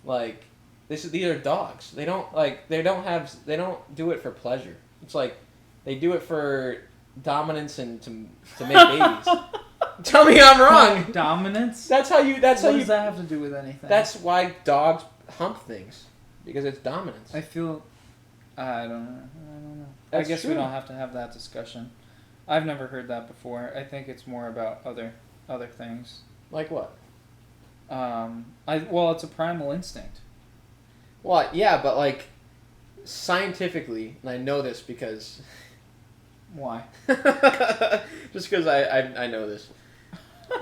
like these are dogs. They don't do it for pleasure. It's like they do it for dominance and to make babies. Tell me I'm wrong. Dominance? What does that have to do with anything? That's why dogs hump things because it's dominance. I feel. I don't know. That's I guess true. we don't have to have that discussion. I've never heard that before. I think it's more about other things. Like what? It's a primal instinct. Well, yeah, but like scientifically, and I know this because Why? just because I know this.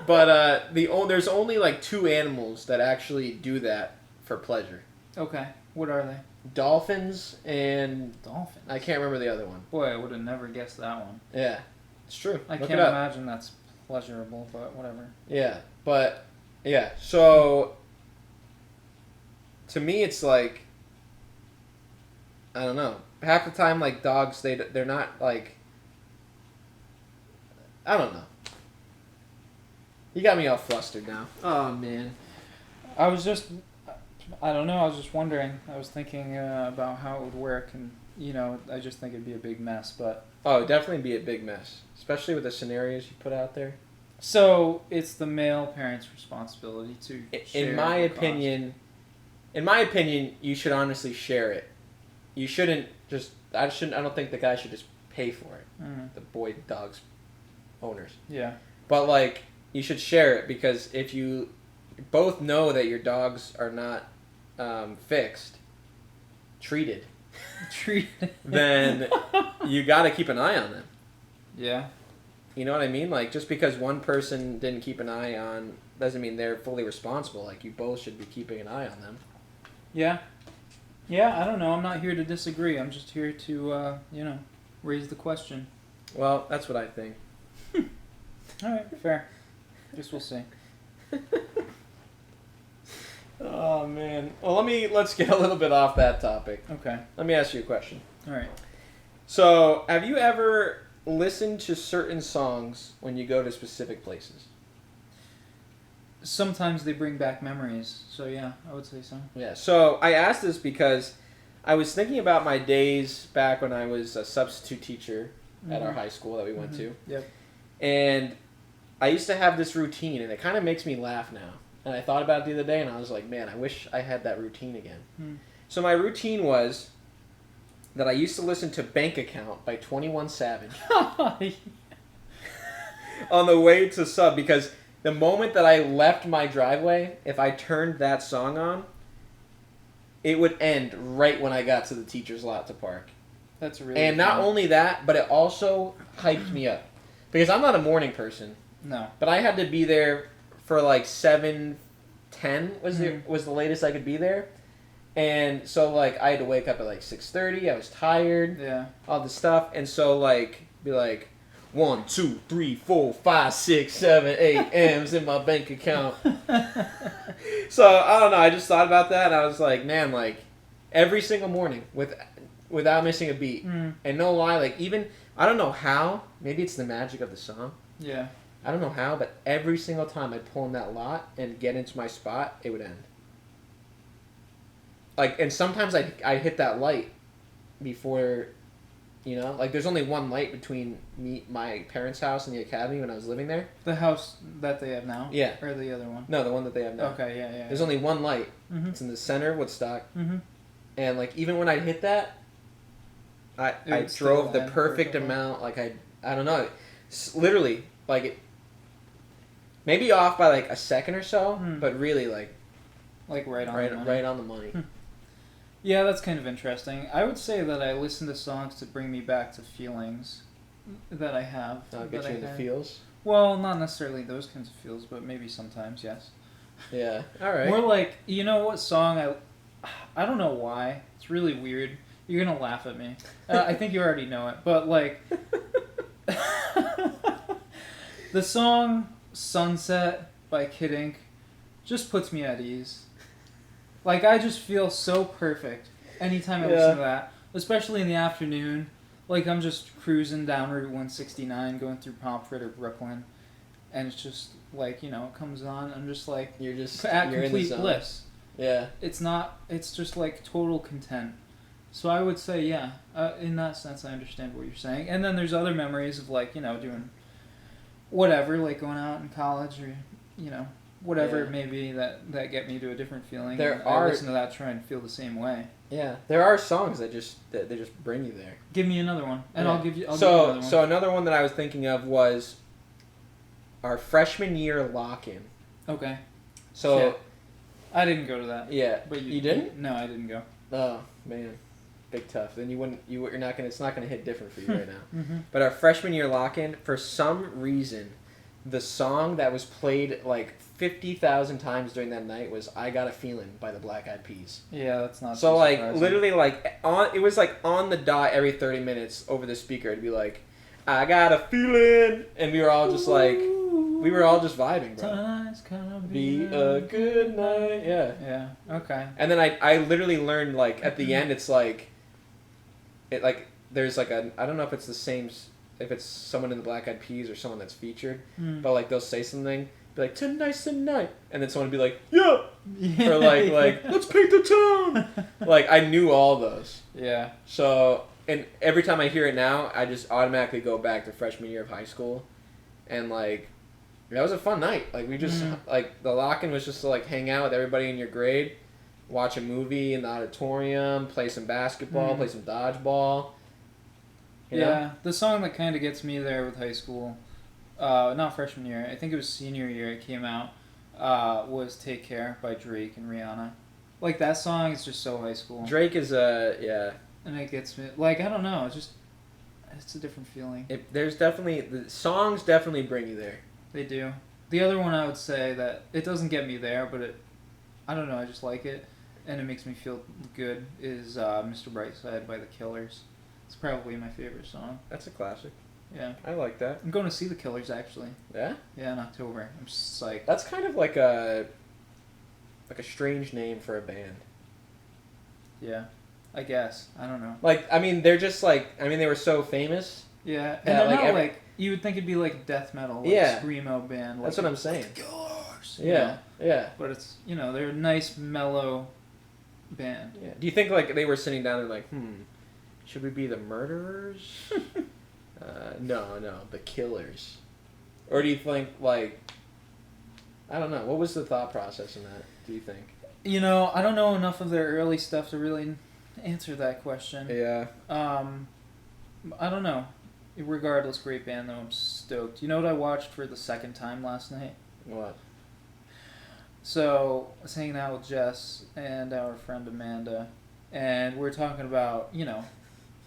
But there's only like 2 animals that actually do that for pleasure. Okay. What are they? Dolphins and Dolphins. I can't remember the other one. Boy, I would have never guessed that one. Yeah, it's true. I Look can't it up. imagine that's pleasurable, but whatever. Yeah, but yeah. So to me, it's like I don't know. Half the time, like dogs, they're not like I don't know. You got me all flustered now. Oh man. I don't know. I was just wondering. I was thinking about how it would work, and I just think it'd be a big mess. But Oh, it'd definitely be a big mess, especially with the scenarios you put out there. so it's the male parent's responsibility to. share In my the cost. opinion, you should honestly share it. You shouldn't just. I don't think the guy should just pay for it. The boy dog's owners. Yeah. But like, you should share it because if you both know that your dogs are not fixed, treated, then you got to keep an eye on them. Yeah. You know what I mean? Like, just because one person didn't keep an eye on doesn't mean they're fully responsible. Like, you both should be keeping an eye on them. Yeah. Yeah, I don't know. I'm not here to disagree. I'm just here to, raise the question. Well, that's what I think. All right, fair. Guess we'll see. Oh man. Well, let's get a little bit off that topic. Okay. Let me ask you a question. All right. So, have you ever listened to certain songs when you go to specific places? Sometimes they bring back memories, so yeah, I would say so. Yeah. So I asked this because I was thinking about my days back when I was a substitute teacher at our high school that we went to. Yep. And I used to have this routine, and it kind of makes me laugh now. And I thought about it the other day, and I was like, man, I wish I had that routine again. So my routine was that I used to listen to Bank Account by 21 Savage on the way to sub, because the moment that I left my driveway, if I turned that song on, it would end right when I got to the teacher's lot to park. That's really And not only that, but it also hyped me up. Because I'm not a morning person. No. But I had to be there for like 7:10 was the latest I could be there. And so like I had to wake up at like 6:30. I was tired. Yeah. All the stuff. And so like be like 1, 2, 3, 4, 5, 6, 7, 8 M's in my bank account. So I don't know. I just thought about that, and I was like, man, like every single morning without missing a beat, and no lie, like even I don't know how. Maybe it's the magic of the song. Yeah. I don't know how, but every single time I'd pull in that lot and get into my spot, it would end. Like, and sometimes I'd hit that light before. You know, like there's only one light between my parents' house and the academy when I was living there. The house that they have now? Yeah. Or the other one? No, the one that they have now. Okay, yeah. There's only one light. It's in the center of Woodstock. And like even when I hit that, I drove the perfect amount. Like I don't know, literally like it. Maybe off by like a second or so, but really like right on the money. Right on the money. Yeah, that's kind of interesting. I would say that I listen to songs to bring me back to feelings that I have. I'll get you into feels? Well, not necessarily those kinds of feels, but maybe sometimes, yes. Yeah, alright. More like, you know what song I don't know why. It's really weird. You're going to laugh at me. I think you already know it, but like... the song Sunset by Kid Ink just puts me at ease. Like, I just feel so perfect anytime I listen to that. Especially in the afternoon. Like, I'm just cruising down Route 169, going through Pomfret or Brooklyn. And it's just, like, you know, it comes on. I'm just, like, you're complete bliss. Yeah. It's just, like, total content. So I would say, yeah, in that sense, I understand what you're saying. And then there's other memories of, like, you know, doing whatever, like going out in college or, you know, whatever it may be that get me to a different feeling. I listen to that, try and feel the same way. Yeah, there are songs that just bring you there. Give me another one, and I'll give you another one. So another one that I was thinking of was our freshman year lock-in. Okay. So shit. I didn't go to that. Yeah, but you didn't? No, I didn't go. Oh man, big tough. Then you're not gonna. It's not gonna hit different for you right now. But our freshman year lock-in, for some reason, the song that was played like 50,000 times during that night was "I Got a Feeling" by the Black Eyed Peas. Yeah, that's not so like surprising. Literally like it was like on the dot every 30 minutes over the speaker. It'd be like, "I got a feeling," and we were all just vibing, bro. Tonight's gonna be a good night. Yeah. Yeah. Okay. And then I literally learned like at the end it's like, there's like I don't know if it's the same. If it's someone in the Black Eyed Peas or someone that's featured, but like they'll say something, be like "Tonight's the night," and then someone would be like "Yeah," or like "Let's paint the town." Like I knew all those. Yeah. So and every time I hear it now, I just automatically go back to freshman year of high school, and like that was a fun night. Like we just like the lock-in was just to like hang out with everybody in your grade, watch a movie in the auditorium, play some basketball, play some dodgeball. You know? The song that kind of gets me there with high school, not freshman year, I think it was senior year it came out, was "Take Care" by Drake and Rihanna. Like, that song is just so high school. Drake is yeah. And it gets me, like, I don't know, it's a different feeling. The songs definitely bring you there. They do. The other one I would say that, it doesn't get me there, but I don't know, I just like it, and it makes me feel good, is Mr. Brightside by The Killers. It's probably my favorite song. That's a classic. Yeah. I like that. I'm going to see The Killers, actually. Yeah? Yeah, in October. I'm psyched. That's kind of like a... like a strange name for a band. Yeah, I guess. I don't know. Like, I mean, they're just like, I mean, they were so famous. Yeah, and Yeah, they're like not like you would think it'd be like a death metal, like Yeah. screamo band. Like That's what I'm saying. The Killers. Yeah, yeah. But it's they're a nice mellow band. Yeah. Do you think like they were sitting down and like, should we be the murderers? No, the killers. Or do you think like, I don't know. What was the thought process in that? Do you think? I don't know enough of their early stuff to really answer that question. Yeah. I don't know. Regardless, great band though. I'm stoked. You know what I watched for the second time last night? What? So I was hanging out with Jess and our friend Amanda, and we're talking about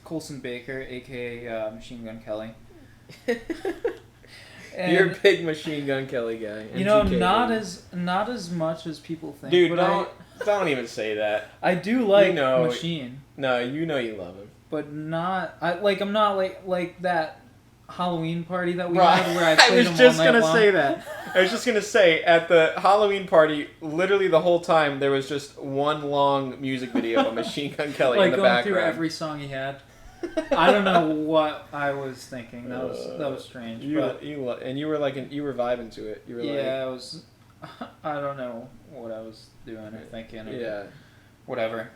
Colson Baker, aka Machine Gun Kelly. And, you're a big Machine Gun Kelly guy. not MGK. as much as people think. Dude, but don't even say that. I do like know- Machine, No, you know you love him. but not. I'm not like that Halloween party that we Right. had where I played was him just all night gonna long. say that. I was just gonna say at the Halloween party, literally the whole time there was just one long music video of Machine Gun Kelly Like in the going background. through every song he had. I don't know what I was thinking. That was strange. You but you were like you were vibing to it. You were yeah, it was. I don't know what I was doing or thinking. Or yeah. whatever.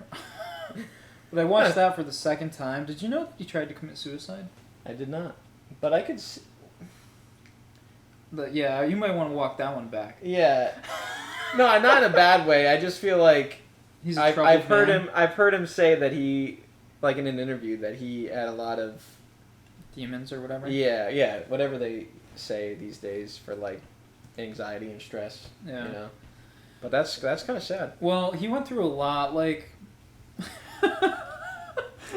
But I watched that for the second time. Did you know he tried to commit suicide? I did not, but I could. But yeah, you might want to walk that one back. Yeah. No, not in a bad way. I just feel like He's a I've heard man. him. I've heard him say that he, like in an interview, that he had a lot of. Demons or whatever. Yeah, whatever they say these days for like anxiety and stress. Yeah. But that's kind of sad. Well, he went through a lot. Like.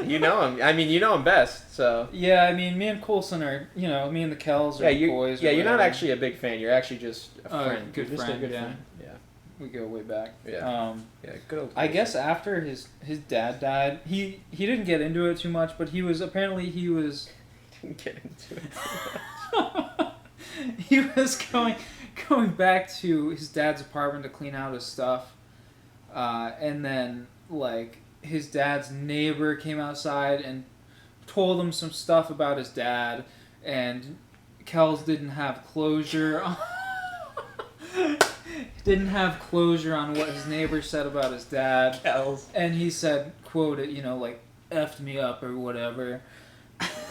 You know him. I mean, you know him best. So. Yeah, I mean, me and Coulson are, me and the Kells are boys. Yeah, or you're not whatever. actually a big fan. You're actually just a friend. Good You're just friend, a good yeah. friend. Yeah. We go way back. Yeah. Yeah. Good old. I guess after his dad died, he didn't get into it too much, but he was Didn't get into it. he was going back to his dad's apartment to clean out his stuff, and then like his dad's neighbor came outside and told him some stuff about his dad, and Kells didn't have closure on what his neighbor said about his dad. Kells. And he said, quote it, like effed me up or whatever.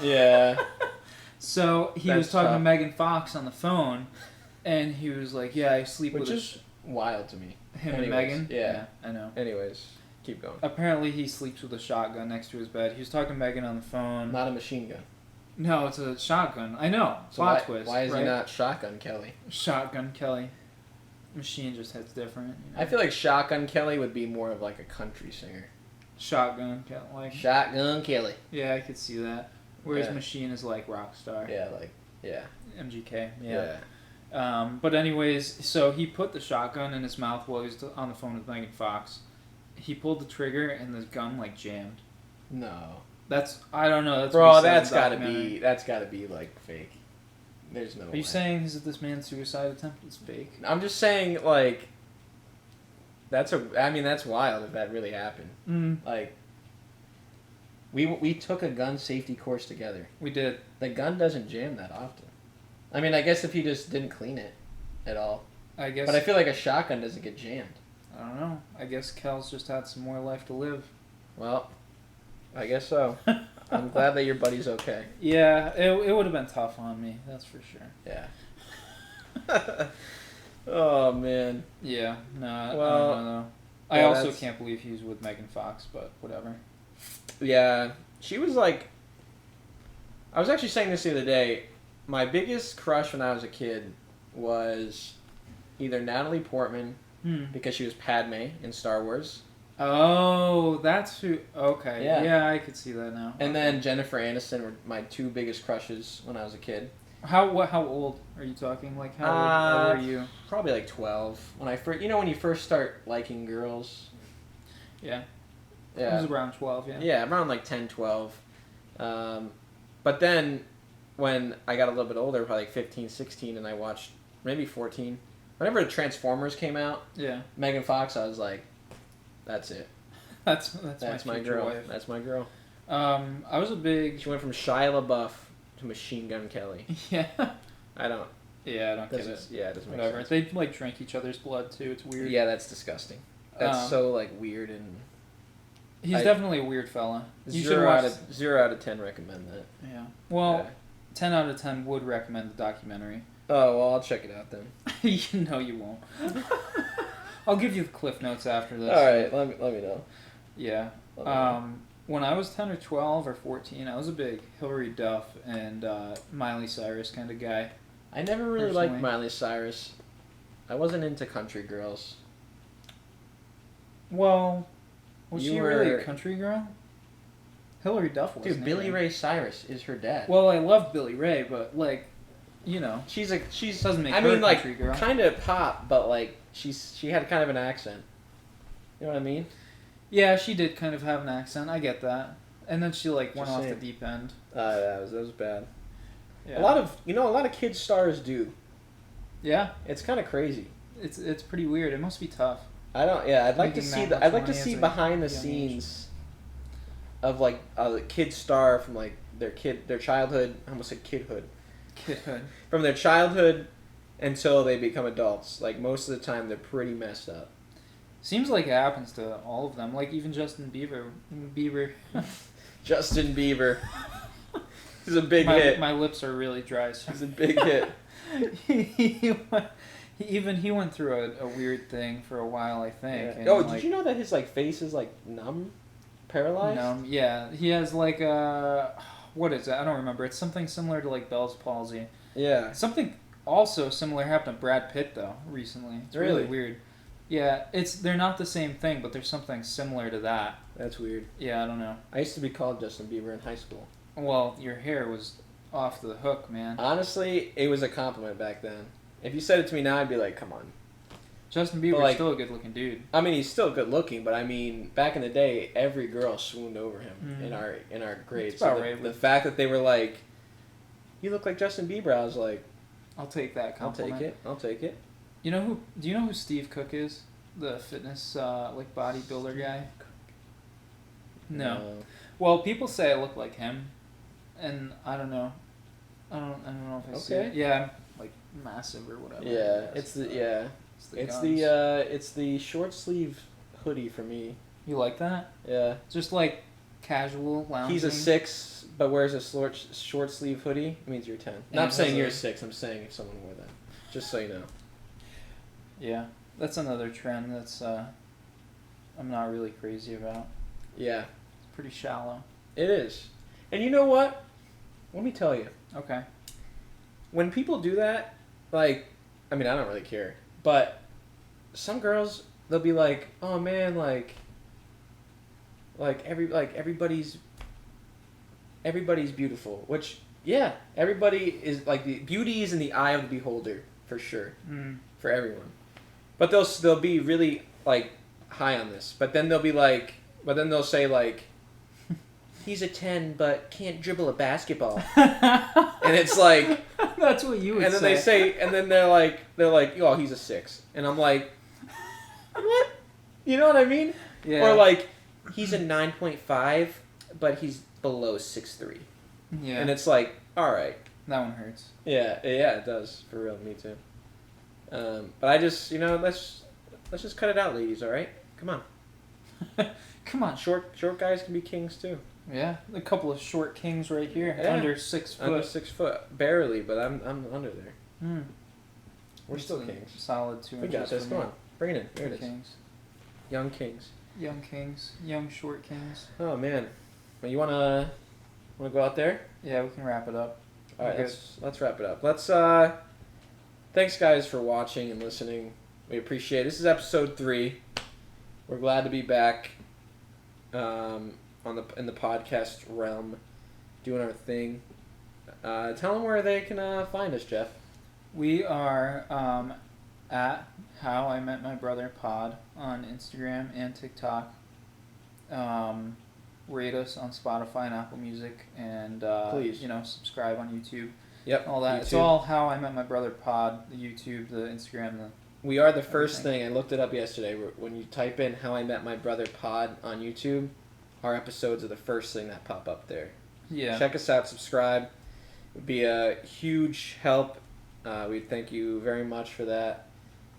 Yeah. So he was That's talking to tough. Megan Fox on the phone, and he was like, "Yeah, I sleep Which with is wild to me. him anyways, and Megan." yeah. I know. Anyways, keep going. Apparently, he sleeps with a shotgun next to his bed. He was talking to Megan on the phone. Not a machine gun. No, it's a shotgun. I know. So Plot why, twist. why is right? he not Shotgun Kelly? Shotgun Kelly? Machine just hits different. I feel like Shotgun Kelly would be more of like a country singer. Shotgun Kelly. Like, Shotgun Kelly. yeah, I could see that. Whereas Yeah. Machine is like rock star. Yeah, like yeah. MGK. Yeah. But anyways, so he put the shotgun in his mouth while he was on the phone with Megan Fox. He pulled the trigger and the gun like jammed. No. I don't know. That's what Bro, he said in that's the gotta documentary. be like fake. There's no Are way. you saying is that this man's suicide attempt is fake? I'm just saying like that's wild if that really happened. Mm, Like we took a gun safety course together. we did. The gun doesn't jam that often. I mean, I guess if he just didn't clean it at all. I guess. But I feel like a shotgun doesn't get jammed. I don't know. I guess Kel's just had some more life to live. Well, I guess so. I'm glad that your buddy's okay. Yeah, it would have been tough on me. That's for sure. Yeah. Oh man. Yeah. No. I Well, don't know. I yeah, also that's- can't believe he was with Megan Fox, but whatever. Yeah, she was like. I was actually saying this the other day. My biggest crush when I was a kid was either Natalie Portman because she was Padme in Star Wars, Oh, that's who. Okay. Yeah. Yeah, I could see that now. and then Jennifer Aniston were my two biggest crushes when I was a kid. How old are you talking? Like how old were you? Probably like 12 when I first. When you first start liking girls. Yeah. It Yeah. was around 12. Yeah. Yeah, around like 10, 12. But then when I got a little bit older, probably like 15, 16, and I watched maybe 14, Whenever Transformers came out, Yeah. Megan Fox, I was like, that's it. That's My future girl. wife. That's my girl. I was a big. She went from Shia LaBeouf to Machine Gun Kelly. Yeah. I don't. Yeah, I don't get it. Yeah, it doesn't make Whatever. sense. They like drink each other's blood too. It's weird. Yeah, that's disgusting. That's so like weird and. He's definitely a weird fella. You should 0 watch. out of 10 recommend that. Yeah. Well, Yeah. 10 out of 10 would recommend the documentary. Oh well, I'll check it out then. No, you won't. I'll give you the cliff notes after this. All right, let me know. Yeah. Let me know. When I was 10 or 12 or 14, I was a big Hillary Duff and Miley Cyrus kind of guy. I never really liked personally. Miley Cyrus. I wasn't into country girls. Well, was You she really were- a country girl? Hillary Duff wasn't. Dude, Billy Ray Cyrus is her dad. Well, I love Billy Ray, but like, you know, she's doesn't make I her mean, a like country girl. kind of pop, but like she had kind of an accent. You know what I mean? Yeah, she did kind of have an accent. I get that. And then she like went Just off saying. the deep end. That was bad. Yeah. A lot of kid stars do. Yeah, It's kind of crazy. it's pretty weird. It must be tough. I don't. Yeah, I'd like to Making see that I'd much like to money see as a behind the young age. scenes of like a kid star from like their childhood. I almost said kidhood. Kidhood. From their childhood until they become adults. Like most of the time, they're pretty messed up. Seems like it happens to all of them. Like even Justin Bieber. Justin Bieber. He's a big hit. My lips are really dry. So. He's a big hit. he went through a weird thing for a while, I think. Yeah. And, Oh, like, did you know that his like face is like numb, paralyzed? No, yeah, he has like what is it? I don't remember. It's something similar to like Bell's palsy. Yeah. Something also similar happened to Brad Pitt though recently. It's really Really? weird. Yeah, they're not the same thing, but there's something similar to that. That's weird. Yeah, I don't know. I used to be called Justin Bieber in high school. Well, your hair was off the hook, man. Honestly, it was a compliment back then. If you said it to me now, I'd be like, come on. Justin Bieber's like- still a good-looking dude. I mean, he's still good looking, but I mean, back in the day, every girl swooned over him in our grade. That's about So right. the fact that they were like, "You look like Justin Bieber," I was like, I'll take that "I'll compliment. take it. I'll take it." You know who? Do you know who Steve Cook is? The fitness like bodybuilder guy. No. Well, people say I look like him, and I don't know. I don't know if I see Okay. it. Yeah, I'm like massive or whatever. Yeah, it's the guns. it's the short sleeve hoodie for me. You like that? Yeah. Just like casual lounging. He's a 6, but wears a short sleeve hoodie. It means you're 10. Not And saying has you're a- a 6. I'm saying if someone wore that. Just so you know. Yeah, that's another trend that's I'm not really crazy about. Yeah, It's pretty shallow. it is. And you know what? Let me tell you. Okay. When people do that, like, I mean, I don't really care, but some girls, they'll be like, "Oh man, everybody's beautiful," which, yeah, everybody is like, the beauty is in the eye of the beholder, for sure, for everyone. But they'll be really like high on this, but then they'll say like, "He's a 10 but can't dribble a basketball," and it's like. That's what you would And then they're like, "Oh, he's a 6," and I'm like, "What?" You know what I mean? Yeah. Or like, he's a 9.5, but he's below 6'3", Yeah. and it's like, all right, that one hurts. yeah, it does for real, me too. But I just, let's just cut it out, ladies. All right, come on. Come on. Short guys can be kings too. Yeah, a couple of short kings right here, Yeah. under 6 foot. Under 6 foot, barely, but I'm under there. We're That's still a kings. Solid 2 We inches. got this. from Come me. on, bring it in. There it is. Kings. Young kings. Young kings. Young short kings. Oh man, well, you wanna go out there? Yeah, we can wrap it up. All right, Good. let's wrap it up. Thanks guys for watching and listening. We appreciate it. This is episode 3. We're glad to be back, in the podcast realm, doing our thing. Tell them where they can find us, Jeff. We are at How I Met My Brother Pod on Instagram and TikTok. Rate us on Spotify and Apple Music, and Please. subscribe on YouTube. Yep. All that. It's YouTube. all How I Met My Brother Pod. The YouTube, the Instagram, the We are the first thing. I looked it up yesterday. When you type in "How I Met My Brother" pod on YouTube, our episodes are the first thing that pop up there. Yeah. Check us out. Subscribe. It would be a huge help. We thank you very much for that.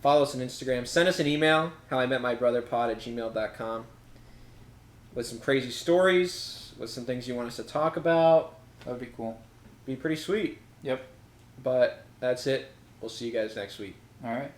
Follow us on Instagram. Send us an email, howimetmybrotherpod@gmail.com, with some crazy stories, with some things you want us to talk about. That would be cool. Be pretty sweet. Yep. But that's it. We'll see you guys next week. All right.